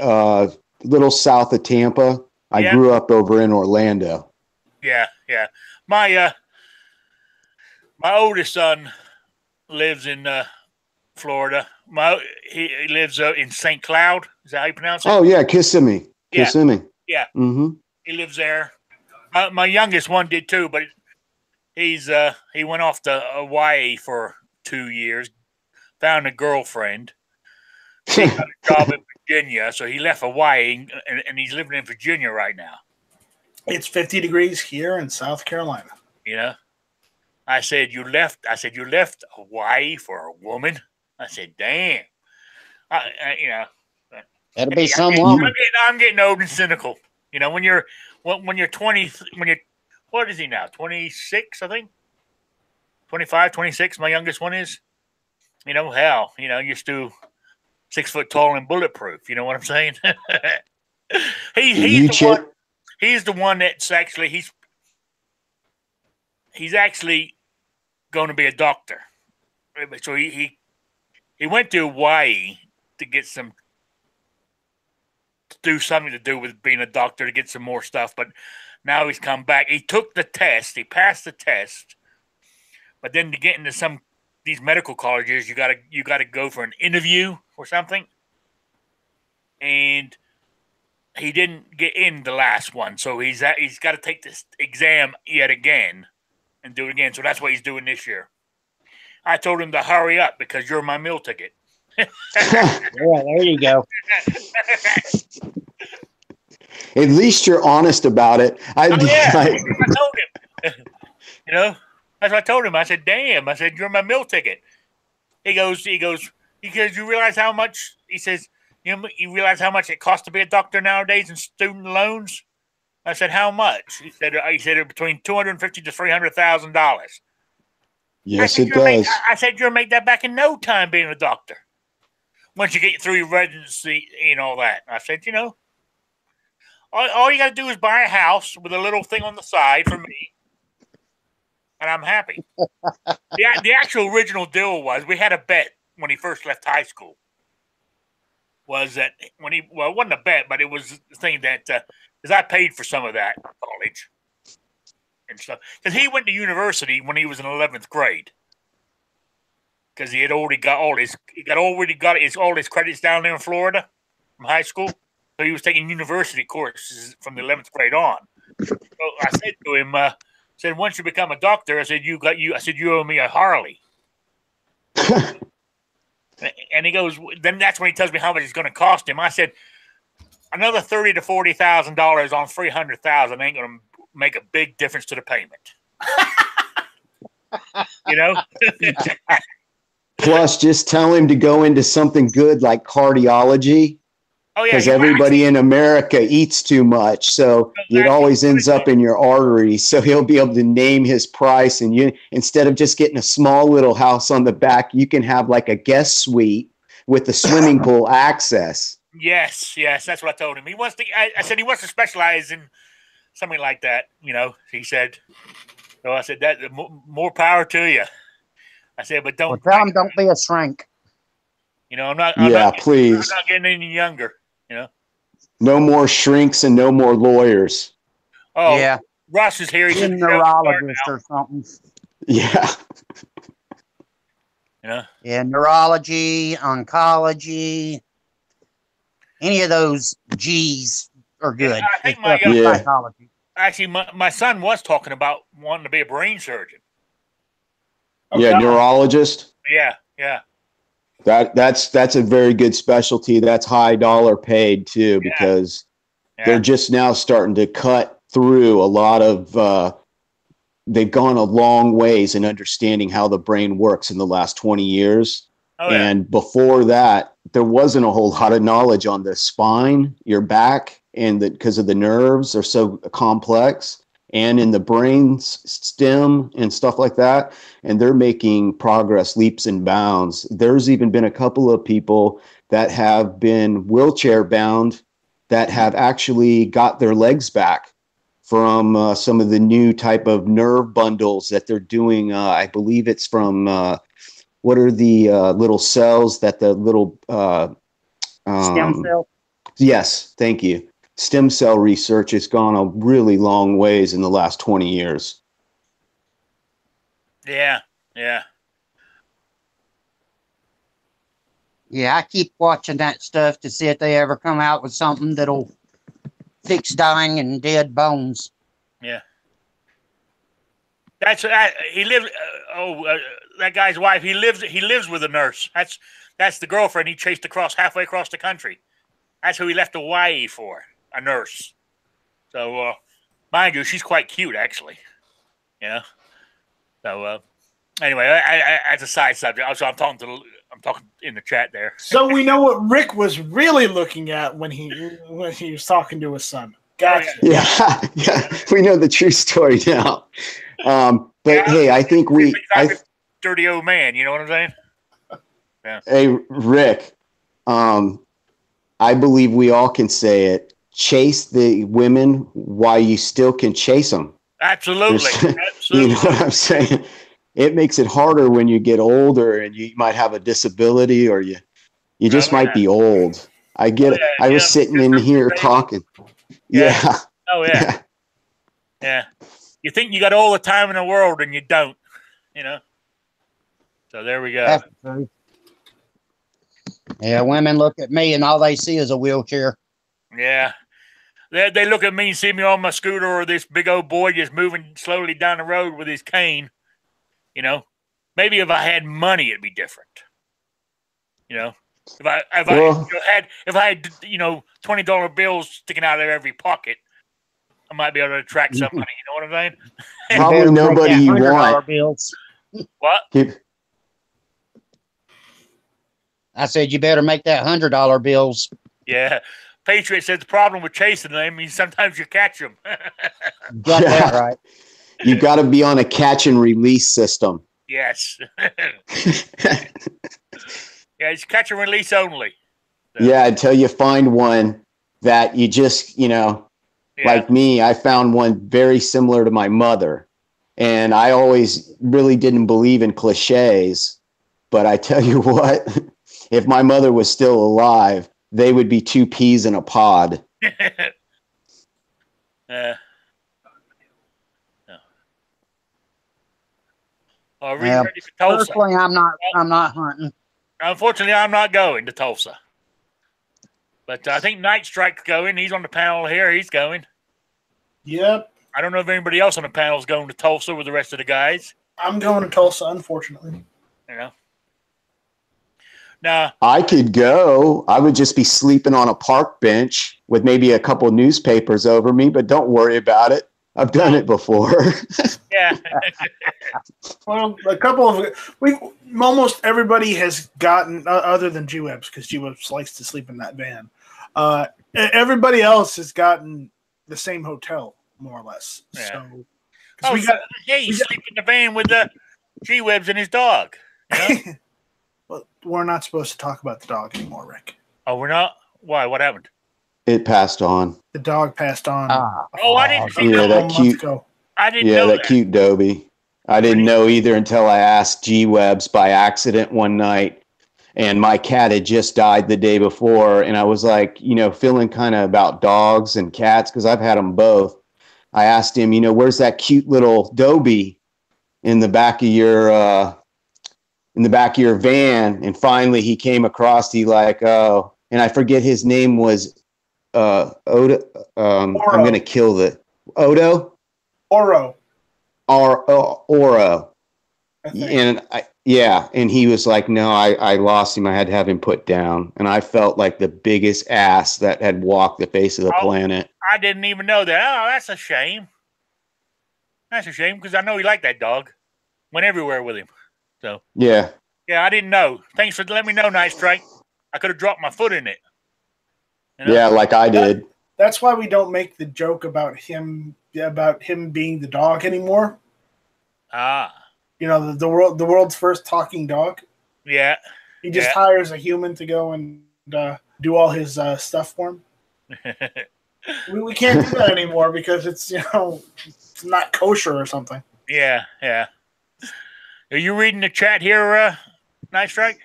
[SPEAKER 4] little south of Tampa. I grew up over in Orlando.
[SPEAKER 1] Yeah. My oldest son lives in Florida. He lives in St. Cloud. Is that how you pronounce it?
[SPEAKER 4] Oh yeah, Kissimmee. Kissimmee.
[SPEAKER 1] Yeah.
[SPEAKER 4] Mm-hmm.
[SPEAKER 1] He lives there. My youngest one did too, but he went off to Hawaii for 2 years, found a girlfriend. He got a job in Virginia, so he left Hawaii and he's living in Virginia right now.
[SPEAKER 2] It's 50 degrees here in South Carolina.
[SPEAKER 1] You know, I said you left Hawaii for a woman. I said, damn.
[SPEAKER 3] That'll be some woman.
[SPEAKER 1] I'm getting old and cynical. You know, when you're 20, what is he now? 26, I think. 25, 26. My youngest one is. You know, hell, you're still 6 foot tall and bulletproof. You know what I'm saying? He's the one that's actually he's actually going to be a doctor. So he went to Hawaii to do something to do with being a doctor, to get some more stuff. But now he's come back. He took the test. He passed the test. But then to get into these medical colleges, you gotta go for an interview or something. And he didn't get in the last one, so he's got to take this exam yet again and do it again. So that's what he's doing this year. I told him to hurry up because you're my meal ticket.
[SPEAKER 3] Yeah, there you go.
[SPEAKER 4] At least you're honest about it.
[SPEAKER 1] I told him. That's what I told him. I said, "Damn!" I said, "You're my meal ticket." He goes. Because you realize how much? He says, you realize how much it costs to be a doctor nowadays in student loans? I said, how much? He said between $250,000 to $300,000.
[SPEAKER 4] Yes, it does.
[SPEAKER 1] I said, you'll make that back in no time being a doctor. Once you get through your residency and all that. I said, all you got to do is buy a house with a little thing on the side for me, and I'm happy. The actual original deal was we had a bet when he first left high school. Was that it wasn't a bet, but it was the thing that because I paid for some of that college and stuff. Because he went to university when he was in 11th grade. Because he had already got all his credits down there in Florida from high school. So he was taking university courses from the 11th grade on. So I said to him, once you become a doctor, I said you owe me a Harley. And he goes, then that's when he tells me how much it's going to cost him. I said, another $30,000 to $40,000 on $300,000 ain't going to make a big difference to the payment.
[SPEAKER 4] Plus, just tell him to go into something good like cardiology. Oh yeah, because everybody in America eats too much, so it always ends up in your arteries. So he'll be able to name his price, and you, instead of just getting a small little house on the back, you can have like a guest suite with the swimming pool access.
[SPEAKER 1] Yes, that's what I told him. He wants to. I said he wants to specialize in something like that. He said. So I said that more power to you. I said, but don't
[SPEAKER 3] tell him don't be a shrink.
[SPEAKER 1] I'm not.
[SPEAKER 4] Please.
[SPEAKER 1] I'm not getting any younger.
[SPEAKER 4] No more shrinks and no more lawyers.
[SPEAKER 1] Oh, yeah. Russ is here. He's
[SPEAKER 3] a neurologist or something.
[SPEAKER 4] Yeah.
[SPEAKER 3] Yeah, neurology, oncology, any of those G's are good.
[SPEAKER 1] I think psychology. Actually, my son was talking about wanting to be a brain surgeon.
[SPEAKER 4] Neurologist.
[SPEAKER 1] Yeah.
[SPEAKER 4] That's a very good specialty. That's high dollar paid too, because they're just now starting to cut through a lot of. They've gone a long ways in understanding how the brain works in the last 20 years. And before that, there wasn't a whole lot of knowledge on the spine, your back, and because of the nerves are so complex, and in the brain stem and stuff like that. And they're making progress leaps and bounds. There's even been a couple of people that have been wheelchair bound that have actually got their legs back from some of the new type of nerve bundles that they're doing. I believe it's from, what are the little cells that the little...
[SPEAKER 3] Stem cell?
[SPEAKER 4] Yes, thank you. Stem cell research has gone a really long ways in the last 20 years.
[SPEAKER 1] Yeah.
[SPEAKER 3] Yeah, I keep watching that stuff to see if they ever come out with something that'll fix dying and dead bones.
[SPEAKER 1] Yeah. That's he lives. That guy's wife. He lives with a nurse. That's the girlfriend he chased halfway across the country. That's who he left Hawaii for, a nurse. So, mind you, she's quite cute, actually. Yeah. So, anyway, as a side subject, also I'm talking in the chat there.
[SPEAKER 2] So we know what Rick was really looking at when he was talking to his son. Gotcha.
[SPEAKER 4] Yeah. We know the true story now. But hey, I think
[SPEAKER 1] dirty old man. You know what I'm saying? Yeah.
[SPEAKER 4] Hey, Rick. I believe we all can say it. Chase the women while you still can chase them.
[SPEAKER 1] Absolutely.
[SPEAKER 4] You know what I'm saying? It makes it harder when you get older and you might have a disability or you just might be old. I get it. I was sitting in here talking. Yeah.
[SPEAKER 1] Oh, yeah. Yeah. You think you got all the time in the world and you don't, you know? So there we go.
[SPEAKER 3] That's true. Yeah, women look at me and all they see is a wheelchair.
[SPEAKER 1] Yeah. They look at me and see me on my scooter or this big old boy just moving slowly down the road with his cane. You know, maybe if I had money, it'd be different. You know, if I had $20 bills sticking out of every pocket, I might be able to attract somebody. You know what I'm saying?
[SPEAKER 4] Probably nobody you want.
[SPEAKER 3] Bills.
[SPEAKER 1] What?
[SPEAKER 3] I said you better make that $100 bills.
[SPEAKER 1] Yeah. Patriot said the problem with chasing them is sometimes you catch them.
[SPEAKER 3] Got that right.
[SPEAKER 4] You got to be on a catch and release system.
[SPEAKER 1] Yes. Yeah, it's catch and release only. So.
[SPEAKER 4] Yeah, until you find one that you just, like me, I found one very similar to my mother. And I always really didn't believe in cliches. But I tell you what, if my mother was still alive, they would be two peas in a pod.
[SPEAKER 1] Ready for Tulsa?
[SPEAKER 3] Personally, I'm not hunting.
[SPEAKER 1] Unfortunately, I'm not going to Tulsa. But I think Night Strike's going. He's on the panel here. He's going.
[SPEAKER 2] Yep.
[SPEAKER 1] I don't know if anybody else on the panel is going to Tulsa with the rest of the guys.
[SPEAKER 2] I'm going to Tulsa, unfortunately.
[SPEAKER 1] Now,
[SPEAKER 4] I could go. I would just be sleeping on a park bench with maybe a couple newspapers over me, but don't worry about it. I've done it before.
[SPEAKER 1] Yeah.
[SPEAKER 2] Well, almost everybody has gotten, other than G-Webs, because G-Webs likes to sleep in that van. Everybody else has gotten the same hotel, more or less.
[SPEAKER 1] Yeah.
[SPEAKER 2] So,
[SPEAKER 1] you sleep in the van with the G-Webs and his dog. You know?
[SPEAKER 2] Well, we're not supposed to talk about the dog anymore, Rick.
[SPEAKER 1] Oh, we're not? Why? What happened?
[SPEAKER 4] It passed on.
[SPEAKER 2] The dog passed on.
[SPEAKER 1] I didn't see
[SPEAKER 4] that cute.
[SPEAKER 1] I didn't know that
[SPEAKER 4] cute Dobie. I didn't know either until I asked G-Webs by accident one night, and my cat had just died the day before, and I was like, feeling kind of about dogs and cats because I've had them both. I asked him, where's that cute little Dobie in the back of your van? And finally, he came across. And I forget his name was. Odo. I'm going to kill the Odo.
[SPEAKER 2] Oro.
[SPEAKER 4] Oro. And Yeah, and he was like, no, I lost him. I had to have him put down. And I felt like the biggest ass that had walked the face of the planet.
[SPEAKER 1] I didn't even know that. Oh, that's a shame. That's a shame because I know he liked that dog. Went everywhere with him. So
[SPEAKER 4] yeah,
[SPEAKER 1] I didn't know. Thanks for letting me know, Night Strike. I could have dropped my foot in it.
[SPEAKER 4] You know? Yeah, like I did.
[SPEAKER 2] That's why we don't make the joke about him being the dog anymore.
[SPEAKER 1] Ah.
[SPEAKER 2] You know, the world's first talking dog.
[SPEAKER 1] Yeah.
[SPEAKER 2] He just hires a human to go and do all his stuff for him. we can't do that anymore because it's it's not kosher or something.
[SPEAKER 1] Yeah. Are you reading the chat here, Night Strike?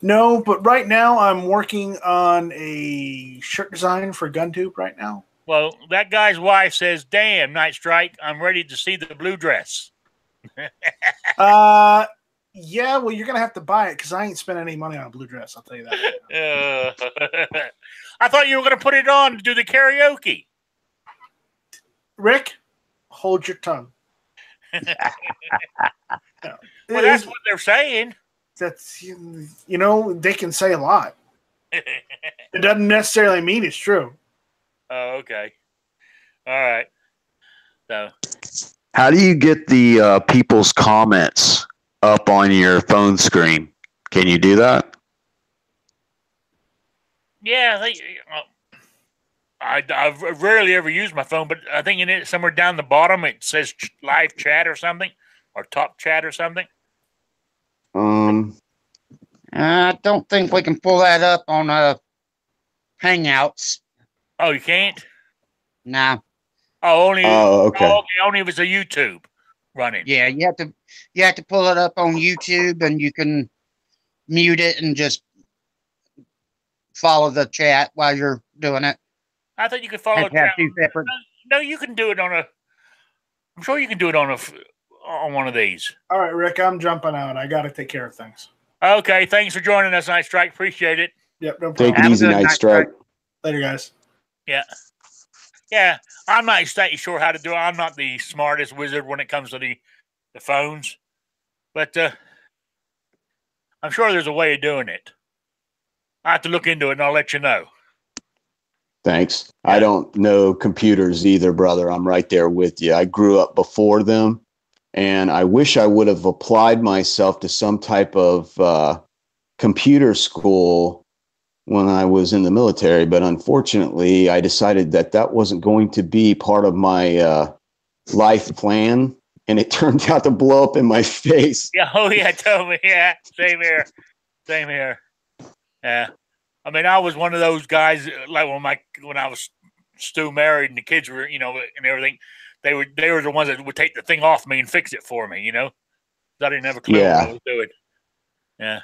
[SPEAKER 2] No, but right now I'm working on a shirt design for GunTube right now.
[SPEAKER 1] Well, that guy's wife says, "Damn, Night Strike, I'm ready to see the blue dress."
[SPEAKER 2] Yeah, well, you're gonna have to buy it because I ain't spending any money on a blue dress. I'll tell you that.
[SPEAKER 1] I thought you were gonna put it on to do the karaoke.
[SPEAKER 2] Rick, hold your tongue.
[SPEAKER 1] Well, that's what they're saying.
[SPEAKER 2] That's they can say a lot. It doesn't necessarily mean it's true.
[SPEAKER 1] Oh, okay. All right. So,
[SPEAKER 4] how do you get the people's comments up on your phone screen? Can you do that?
[SPEAKER 1] Yeah, I've rarely ever used my phone, but I think in it somewhere down the bottom it says live chat or something, or top chat or something.
[SPEAKER 3] I don't think we can pull that up on Hangouts.
[SPEAKER 1] Oh, you can't?
[SPEAKER 3] No.
[SPEAKER 1] Oh, only.
[SPEAKER 4] Oh, okay.
[SPEAKER 1] Only if it's a YouTube running.
[SPEAKER 3] Yeah, you have to pull it up on YouTube, and you can mute it and just follow the chat while you're doing it.
[SPEAKER 1] I thought you could follow chat. No, you can do it on a. I'm sure you can do it on one of these.
[SPEAKER 2] All right, Rick, I'm jumping out. I got to take care of things.
[SPEAKER 1] Okay, thanks for joining us, Night Strike. Appreciate it.
[SPEAKER 2] Yep, no problem.
[SPEAKER 4] Take it easy, Night Strike.
[SPEAKER 2] Later, guys.
[SPEAKER 1] Yeah. I'm not exactly sure how to do it. I'm not the smartest wizard when it comes to the phones, but I'm sure there's a way of doing it. I have to look into it, and I'll let you know.
[SPEAKER 4] Thanks. I don't know computers either, brother. I'm right there with you. I grew up before them, and I wish I would have applied myself to some type of computer school when I was in the military. But unfortunately, I decided that wasn't going to be part of my life plan, and it turned out to blow up in my face.
[SPEAKER 1] Yeah. Oh, yeah. Tell me. Yeah. Same here. Yeah. I mean, I was one of those guys, like when I was still married and the kids were, and everything, they were the ones that would take the thing off me and fix it for me, I didn't have a clue what I was doing. Yeah.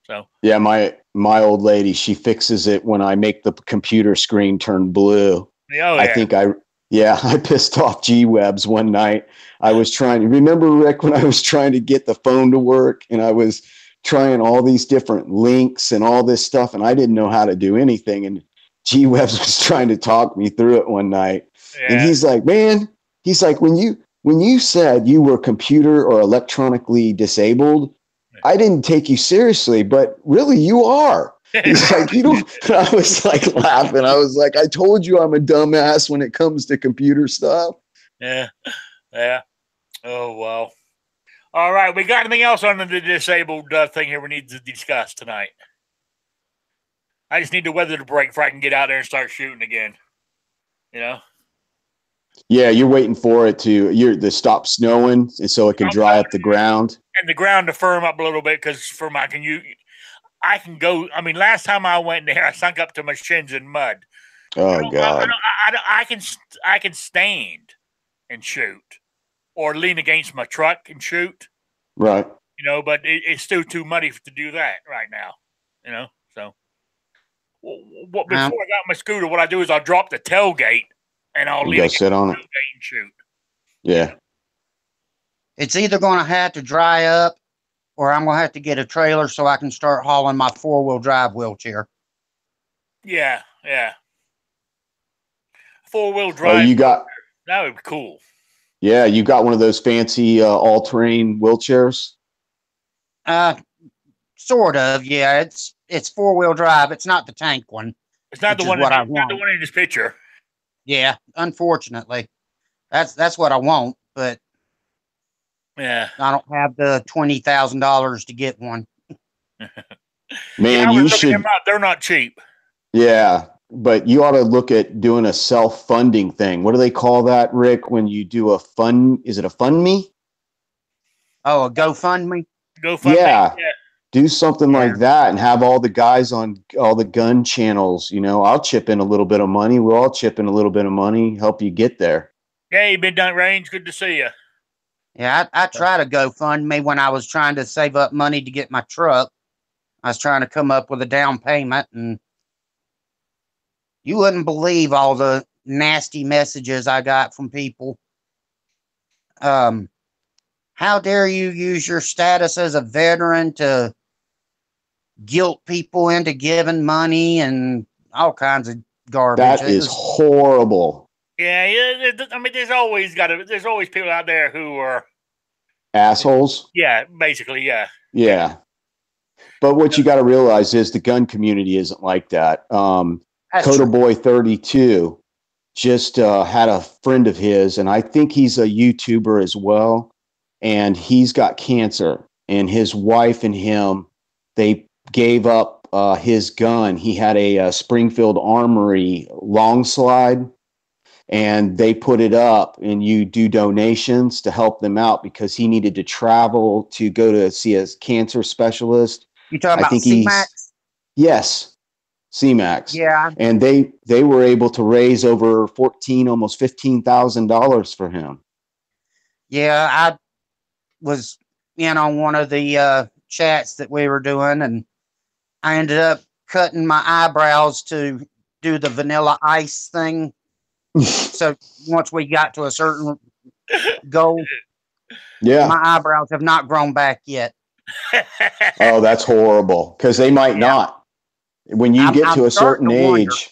[SPEAKER 1] So. Yeah,
[SPEAKER 4] my old lady, she fixes it when I make the computer screen turn blue.
[SPEAKER 1] Oh, yeah.
[SPEAKER 4] I think I pissed off G-Webs one night. I was remember, Rick, when I was trying to get the phone to work, and I was trying all these different links and all this stuff, and I didn't know how to do anything. And G-Webs was trying to talk me through it one night. Yeah. And he's like, man, when you said you were computer or electronically disabled, I didn't take you seriously, but really you are. He's like, I was like laughing. I was like, I told you I'm a dumbass when it comes to computer stuff.
[SPEAKER 1] Yeah. Oh, wow. All right, we got anything else on the disabled thing here we need to discuss tonight? I just need the weather to break before I can get out there and start shooting again.
[SPEAKER 4] Yeah, you're waiting for it to stop snowing, and so it can dry up the ground.
[SPEAKER 1] And the ground to firm up a little bit, because I can go. I mean, last time I went there, I sunk up to my shins in mud.
[SPEAKER 4] Oh God!
[SPEAKER 1] I can stand and shoot, or lean against my truck and shoot.
[SPEAKER 4] Right.
[SPEAKER 1] But it's still too muddy to do that right now. So before I got my scooter, what I do is I'll drop the tailgate and I'll lean
[SPEAKER 4] sit on it
[SPEAKER 1] and shoot.
[SPEAKER 4] Yeah.
[SPEAKER 3] It's either going to have to dry up, or I'm going to have to get a trailer so I can start hauling my 4-wheel drive wheelchair.
[SPEAKER 1] Yeah. 4-wheel drive.
[SPEAKER 4] Oh, you got
[SPEAKER 1] that would be cool.
[SPEAKER 4] Yeah, you got one of those fancy all-terrain wheelchairs?
[SPEAKER 3] Sort of, yeah. It's 4-wheel drive. It's not the tank one.
[SPEAKER 1] It's not the one. Not the one in this picture.
[SPEAKER 3] Yeah, unfortunately, that's what I want, but
[SPEAKER 1] yeah,
[SPEAKER 3] I don't have the $20,000 to get one.
[SPEAKER 4] Man, you should.
[SPEAKER 1] They're not cheap.
[SPEAKER 4] Yeah, but you ought to look at doing a self-funding thing. What do they call that, Rick? When you do a fund, is it a fund me?
[SPEAKER 3] Oh, a GoFundMe?
[SPEAKER 4] Yeah. Do something like that and have all the guys on all the gun channels. I'll chip in a little bit of money. We'll all chip in a little bit of money, help you get there.
[SPEAKER 1] Hey, Midnight Range, good to see you.
[SPEAKER 3] Yeah, I tried to GoFundMe when I was trying to save up money to get my truck. I was trying to come up with a down payment, and you wouldn't believe all the nasty messages I got from people. How dare you use your status as a veteran to guilt people into giving money and all kinds of garbage.
[SPEAKER 4] That is horrible.
[SPEAKER 1] Yeah. I mean, there's always people out there who are
[SPEAKER 4] assholes.
[SPEAKER 1] Yeah, basically, yeah.
[SPEAKER 4] Yeah. But what you got to realize is the gun community isn't like that. Coda Boy 32 just had a friend of his, and I think he's a YouTuber as well. And he's got cancer, and his wife and him, they gave up his gun. He had a Springfield Armory long slide, and they put it up, and you do donations to help them out because he needed to travel to go to see a cancer specialist.
[SPEAKER 3] You talking about C-Max?
[SPEAKER 4] Yes, C-Max.
[SPEAKER 3] Yeah.
[SPEAKER 4] And they were able to raise over almost $15,000 for him.
[SPEAKER 3] Yeah, I was in on one of the chats that we were doing, and I ended up cutting my eyebrows to do the Vanilla Ice thing. So once we got to a certain goal, my eyebrows have not grown back yet.
[SPEAKER 4] Oh, that's horrible, because they might not. When you get to a certain age,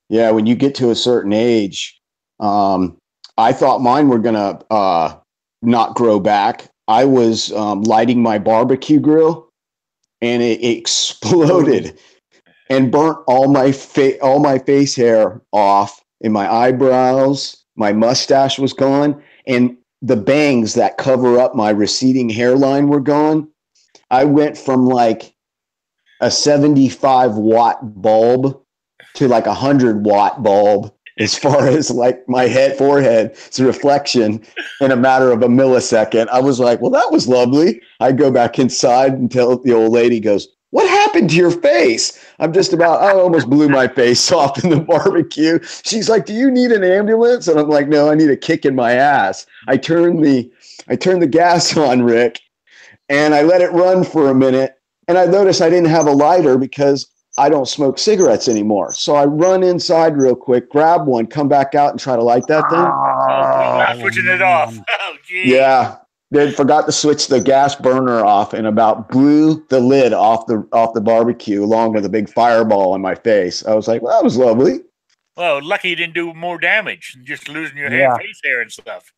[SPEAKER 4] when you get to a certain age, I thought mine were going to not grow back. I was lighting my barbecue grill, and it exploded and burnt all my face hair off, and my eyebrows, my mustache was gone, and the bangs that cover up my receding hairline were gone. I went from like a 75-watt bulb to like 100-watt bulb as far as like my forehead's reflection in a matter of a millisecond. I was like, well, that was lovely. I go back inside until the old lady goes, what happened to your face? I almost blew my face off in the barbecue. She's like, do you need an ambulance? And I'm like, no, I need a kick in my ass. I turned the gas on, Rick, and I let it run for a minute. And I noticed I didn't have a lighter because I don't smoke cigarettes anymore. So I run inside real quick, grab one, come back out and try to light that thing.
[SPEAKER 1] Switching it off. Oh, geez.
[SPEAKER 4] Yeah. Then forgot to switch the gas burner off and about blew the lid off the barbecue along with a big fireball in my face. I was like, well, that was lovely.
[SPEAKER 1] Well, lucky you didn't do more damage, just losing your face hair and stuff.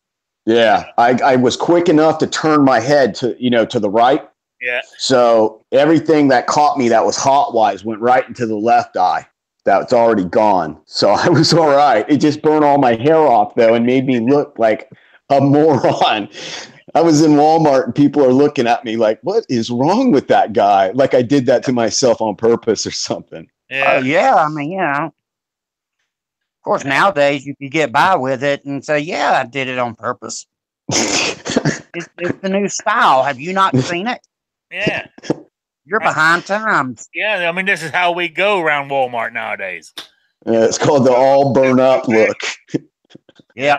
[SPEAKER 4] Yeah. I was quick enough to turn my head to the right.
[SPEAKER 1] Yeah.
[SPEAKER 4] So everything that caught me that was hot-wise went right into the left eye. That's already gone. So I was all right. It just burned all my hair off, though, and made me look like a moron. I was in Walmart, and people are looking at me like, what is wrong with that guy? Like I did that to myself on purpose or something.
[SPEAKER 3] Yeah. I mean, of course, nowadays you can get by with it and say, yeah, I did it on purpose. It's the new style. Have you not seen it?
[SPEAKER 1] Yeah.
[SPEAKER 3] You're behind times.
[SPEAKER 1] Yeah, I mean, this is how we go around Walmart nowadays.
[SPEAKER 4] Yeah, it's called the all burn up look.
[SPEAKER 3] Yeah.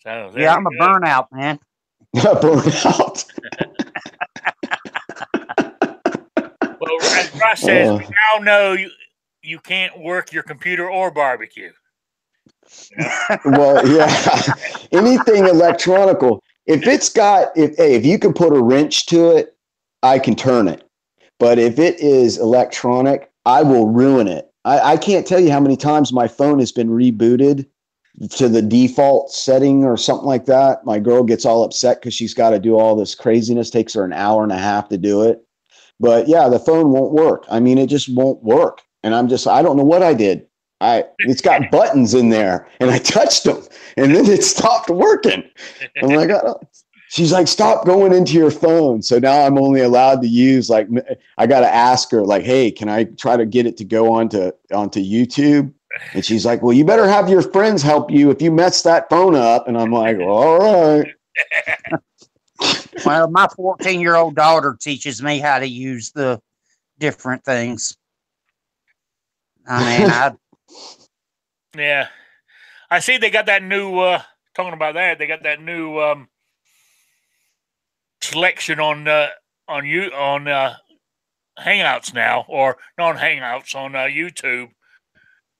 [SPEAKER 1] So
[SPEAKER 3] I'm a burnout, man.
[SPEAKER 4] Burnout.
[SPEAKER 1] Well, as Russ says, we now know you can't work your computer or barbecue.
[SPEAKER 4] Well, yeah. Anything electronical. If you can put a wrench to it, I can turn it. But if it is electronic, I will ruin it. I can't tell you how many times my phone has been rebooted to the default setting or something like that. My girl gets all upset because she's got to do all this craziness. Takes her an hour and a half to do it. But yeah, the phone won't work. I mean, it just won't work. And I don't know what I did. It's got buttons in there, and I touched them, and then it stopped working. I'm like, she's like, stop going into your phone. So now I'm only allowed to use, like, I got to ask her, like, hey, can I try to get it to go onto YouTube? And she's like, well, you better have your friends help you if you mess that phone up. And I'm like, well, all right.
[SPEAKER 3] Well, my 14-year-old daughter teaches me how to use the different things. I mean,
[SPEAKER 1] yeah. I see they got that new, talking about that, they got that new selection on Hangouts now, or not on Hangouts, on YouTube,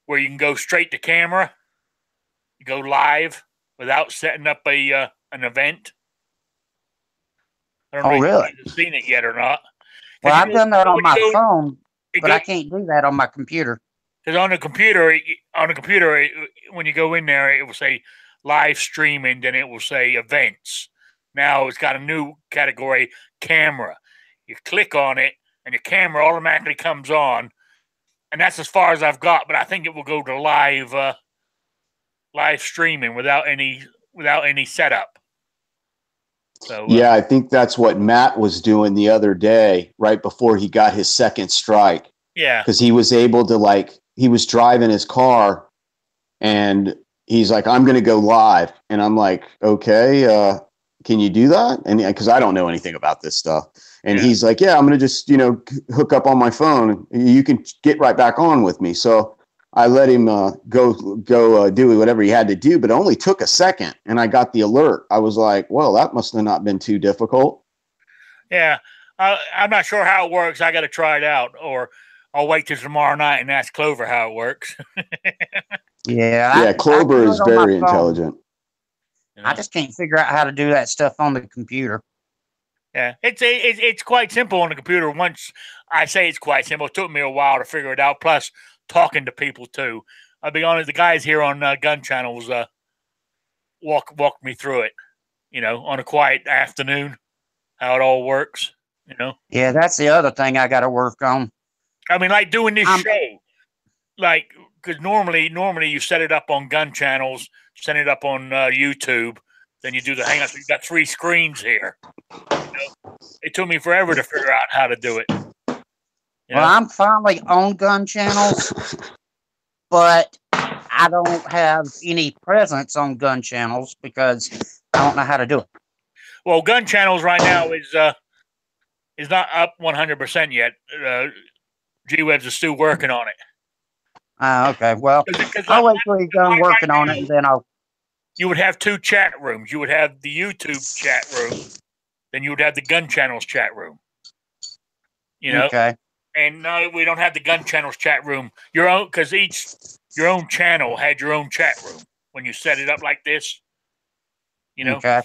[SPEAKER 1] where you can go straight to camera, you go live without setting up an event. I don't know
[SPEAKER 3] really?
[SPEAKER 1] if you've seen it yet or not.
[SPEAKER 3] Well, I've done that on my phone, but I can't do that on my computer.
[SPEAKER 1] Because on the computer, when you go in there, it will say live streaming, then it will say events. Now it's got a new category, camera. You click on it, and your camera automatically comes on, and that's as far as I've got. But I think it will go to live streaming without any setup. So
[SPEAKER 4] yeah, I think that's what Matt was doing the other day, right before he got his second strike.
[SPEAKER 1] Yeah,
[SPEAKER 4] because he was able to, he was driving his car, and he's like, I'm going to go live, and I'm like, okay, can you do that? And because I don't know anything about this stuff. And he's like, yeah, I'm going to just, hook up on my phone. You can get right back on with me. So I let him go do whatever he had to do, but it only took a second, and I got the alert. I was like, well, that must have not been too difficult.
[SPEAKER 1] Yeah. I'm not sure how it works. I got to try it out, or I'll wait till tomorrow night and ask Clover how it works.
[SPEAKER 4] Yeah, Clover is very intelligent.
[SPEAKER 3] I just can't figure out how to do that stuff on the computer.
[SPEAKER 1] Yeah, it's quite simple on the computer. Once I say it's quite simple, it took me a while to figure it out. Plus, talking to people too. I'll be honest, the guys here on Gun Channels walk me through it. On a quiet afternoon, how it all works.
[SPEAKER 3] Yeah, that's the other thing I got to work on.
[SPEAKER 1] I mean, like doing this show, because normally you set it up on Gun Channels, set it up on YouTube, then you do the Hangouts. You got 3 screens here. It took me forever to figure out how to do it.
[SPEAKER 3] Well, I'm finally on Gun Channels, but I don't have any presence on Gun Channels because I don't know how to do it.
[SPEAKER 1] Well, Gun Channels right now is not up 100% yet. G-Webs is still working on it.
[SPEAKER 3] Okay. Well, I'll wait till he's done working on it, and then I'll.
[SPEAKER 1] You would have 2 chat rooms. You would have the YouTube chat room, then you would have the Gun Channels chat room.
[SPEAKER 3] Okay.
[SPEAKER 1] And no, we don't have the Gun Channels chat room. Your own, because your own channel had your own chat room when you set it up like this.
[SPEAKER 3] Okay.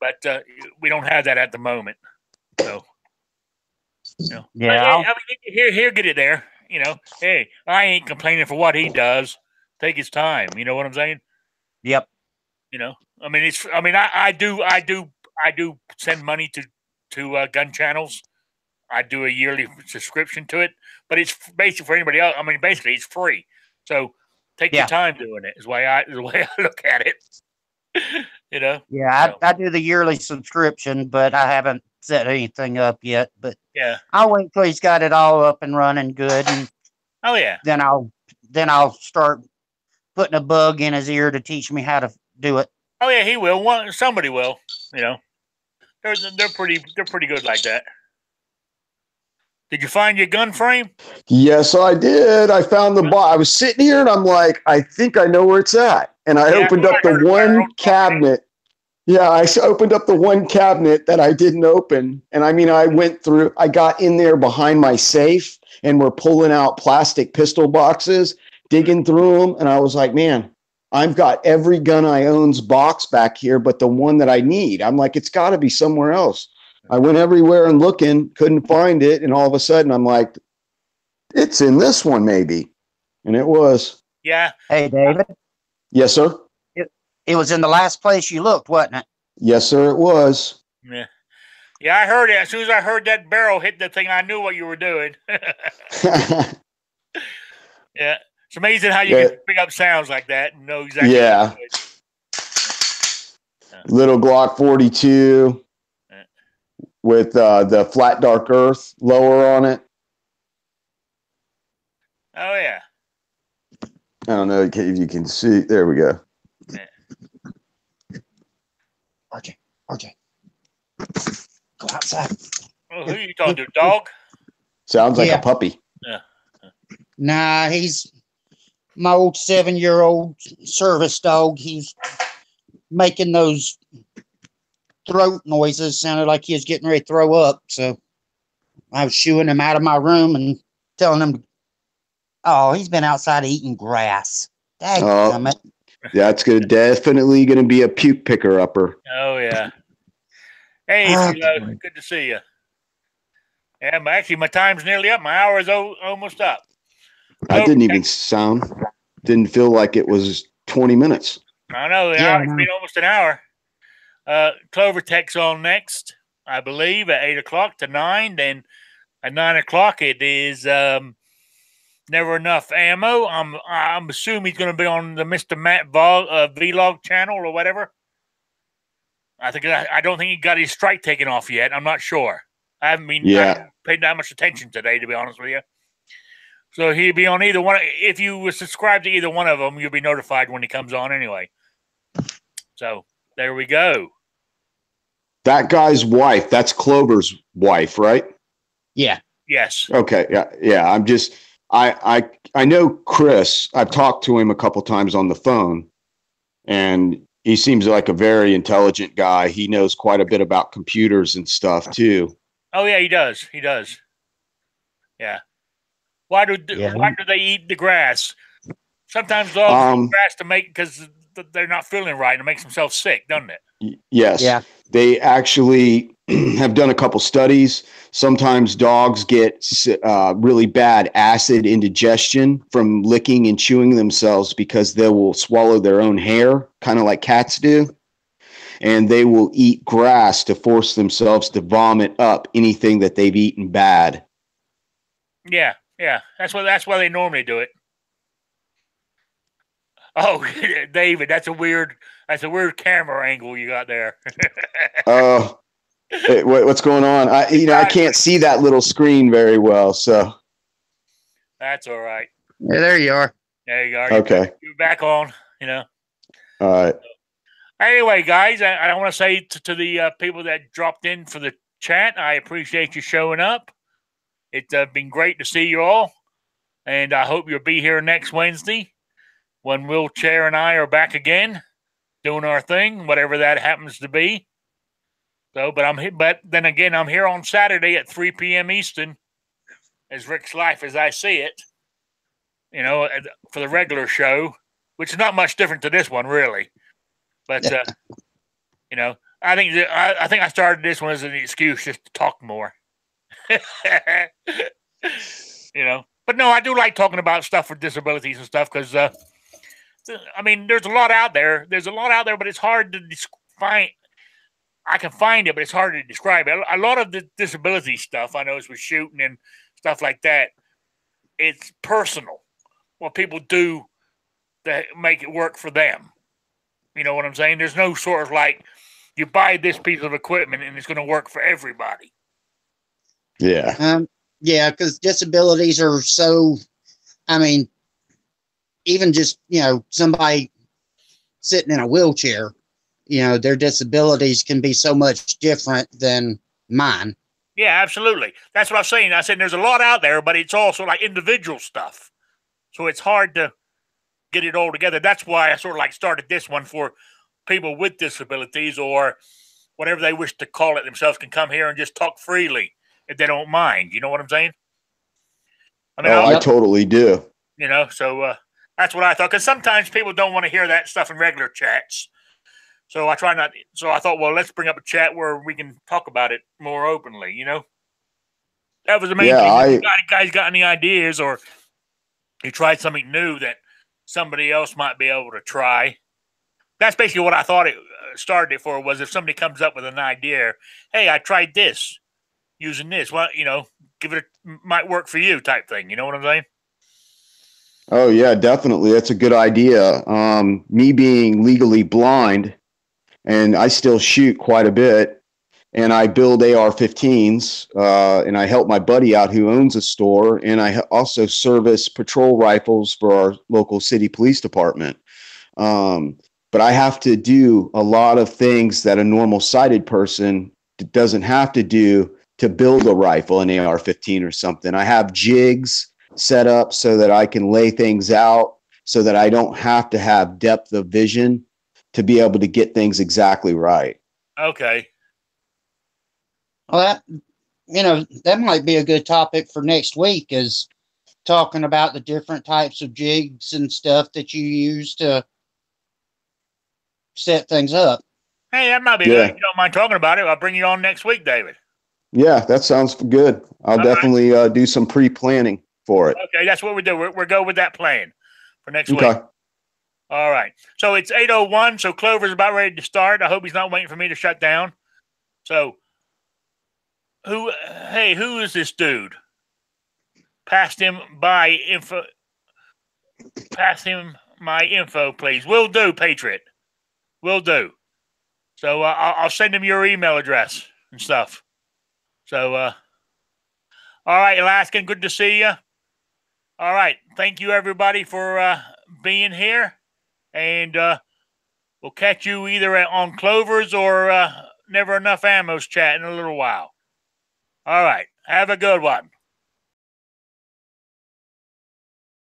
[SPEAKER 1] But we don't have that at the moment. So.
[SPEAKER 3] Yeah.
[SPEAKER 1] I mean, here, get it there. Hey, I ain't complaining for what he does. Take his time. You know what I'm saying?
[SPEAKER 3] Yep.
[SPEAKER 1] I mean, I do send money to Gun Channels. I do a yearly subscription to it, but it's basically for anybody else. I mean, basically it's free. So take your time doing it. Is the way I look at it.
[SPEAKER 3] Yeah, I do the yearly subscription, but I haven't set anything up yet. But
[SPEAKER 1] yeah,
[SPEAKER 3] I'll wait till he's got it all up and running good, and then I'll start putting a bug in his ear to teach me how to do it.
[SPEAKER 1] Oh yeah, he will. Somebody will. They're pretty good like that. Did you find your gun frame?
[SPEAKER 4] Yes, I did. I found the box. I was sitting here and I'm like, I think I know where it's at. And I opened up the one cabinet. Yeah, I opened up the one cabinet that I didn't open. And I mean, I got in there behind my safe and we're pulling out plastic pistol boxes, digging through them. And I was like, man, I've got every gun I own's box back here, but the one that I need. I'm like, it's got to be somewhere else. I went everywhere and looking, couldn't find it. And all of a sudden I'm like, it's in this one maybe. And it was.
[SPEAKER 1] Yeah.
[SPEAKER 3] Hey, David.
[SPEAKER 4] Yes, sir.
[SPEAKER 3] It was in the last place you looked, wasn't it?
[SPEAKER 4] Yes, sir, it was.
[SPEAKER 1] Yeah. Yeah, I heard it. As soon as I heard that barrel hit the thing, I knew what you were doing. Yeah. It's amazing how you can pick up sounds like that and know exactly what you're doing.
[SPEAKER 4] Little Glock 42 with the flat dark earth lower on it.
[SPEAKER 1] Oh, yeah.
[SPEAKER 4] I don't know if you can see. There we go.
[SPEAKER 1] Yeah.
[SPEAKER 3] RJ. Go outside.
[SPEAKER 1] Oh, who are you talking to? Dog?
[SPEAKER 4] Sounds like a puppy.
[SPEAKER 1] Yeah.
[SPEAKER 3] Nah, he's my old 7-year-old service dog. He's making those throat noises. Sounded like he was getting ready to throw up. So I was shooing him out of my room and telling him, oh, he's been outside eating grass.
[SPEAKER 4] That's definitely going to be a puke picker upper.
[SPEAKER 1] Oh, yeah. Hey, good to see you. Yeah, actually, my time's nearly up. My hour is almost up.
[SPEAKER 4] I didn't feel like it was 20 minutes.
[SPEAKER 1] I know. It's been almost an hour. Clover Tech's on next, I believe, at 8 o'clock to 9. Then at 9 o'clock, it is Never Enough Ammo. I'm assuming he's going to be on the Mr. Matt vlog channel or whatever. I don't think he got his strike taken off yet. I'm not sure. I haven't paid that much attention today, to be honest with you. So he'll be on either one. If you subscribe to either one of them, you'll be notified when he comes on anyway. So there we go.
[SPEAKER 4] That guy's wife, that's Clover's wife, right?
[SPEAKER 3] Yeah.
[SPEAKER 1] Yes.
[SPEAKER 4] Okay. Yeah. I'm just, I know Chris. I've talked to him a couple times on the phone, and he seems like a very intelligent guy. He knows quite a bit about computers and stuff too.
[SPEAKER 1] Oh yeah, he does. He does. Yeah. Why do they eat the grass? Sometimes dogs eat grass because they're not feeling right, and it makes themselves sick, doesn't it?
[SPEAKER 4] Yes. Yeah. They actually have done a couple studies. Sometimes dogs get really bad acid indigestion from licking and chewing themselves because they will swallow their own hair, kind of like cats do. And they will eat grass to force themselves to vomit up anything that they've eaten bad.
[SPEAKER 1] Yeah. That's why they normally do it. Oh, David, that's a weird camera angle you got there.
[SPEAKER 4] What's going on? I can't see that little screen very well, so
[SPEAKER 1] that's all right.
[SPEAKER 3] Yeah, there you are.
[SPEAKER 1] There you are.
[SPEAKER 4] Okay,
[SPEAKER 1] you're back on.
[SPEAKER 4] All right.
[SPEAKER 1] Anyway, guys, I want to say to the people that dropped in for the chat, I appreciate you showing up. It's been great to see you all, and I hope you'll be here next Wednesday when Wheelchair and I are back again doing our thing, whatever that happens to be. So, but then again, I'm here on Saturday at 3 p.m. Eastern as Rick's Life as I see it, for the regular show, which is not much different to this one, really. But, I think I started this one as an excuse just to talk more. But no, I do like talking about stuff for disabilities and stuff because, there's a lot out there. But it's hard to find. I can find it, but it's hard to describe it. A lot of the disability stuff I know is with shooting and stuff like that. It's personal. What people do to make it work for them. You know what I'm saying? There's no sort of like you buy this piece of equipment and it's going to work for everybody.
[SPEAKER 4] Yeah.
[SPEAKER 3] Because disabilities are so, even just, somebody sitting in a wheelchair, their disabilities can be so much different than mine.
[SPEAKER 1] Yeah, absolutely. That's what I'm saying. I said there's a lot out there, but it's also like individual stuff. So it's hard to get it all together. That's why I sort of like started this one for people with disabilities or whatever they wish to call it themselves can come here and just talk freely if they don't mind. You know what I'm saying?
[SPEAKER 4] I totally do.
[SPEAKER 1] So that's what I thought. Because sometimes people don't want to hear that stuff in regular chats. So I try not. So I thought, well, let's bring up a chat where we can talk about it more openly. That was the main thing. If you guys got any ideas or you tried something new that somebody else might be able to try, That's basically what I thought it started it for, was if somebody comes up with an idea, hey, I tried this using this. Well, give it might work for you type thing. You know what I'm saying?
[SPEAKER 4] Oh yeah, definitely. That's a good idea. Me being legally blind, and I still shoot quite a bit, and I build AR-15s, and I help my buddy out who owns a store, and I also service patrol rifles for our local city police department. But I have to do a lot of things that a normal sighted person doesn't have to do to build a rifle, an AR-15 or something. I have jigs set up so that I can lay things out so that I don't have to have depth of vision to be able to get things exactly right.
[SPEAKER 1] Okay.
[SPEAKER 3] Well, that might be a good topic for next week, is talking about the different types of jigs and stuff that you use to set things up.
[SPEAKER 1] Hey, that might be good. If you don't mind talking about it, I'll bring you on next week, David.
[SPEAKER 4] Yeah, that sounds good. I'll definitely do some pre-planning for it.
[SPEAKER 1] Okay, that's what we do. We're go with that plan for next week. All right. So it's 8:01, so Clover's about ready to start. I hope he's not waiting for me to shut down. So, who is this dude? Pass him my info, please. Will do, Patriot. Will do. So I'll send him your email address and stuff. So, all right, Alaskan, good to see you. All right, thank you, everybody, for being here. And we'll catch you either on Clover's or Never Enough Ammo's chat in a little while. All right, have a good one.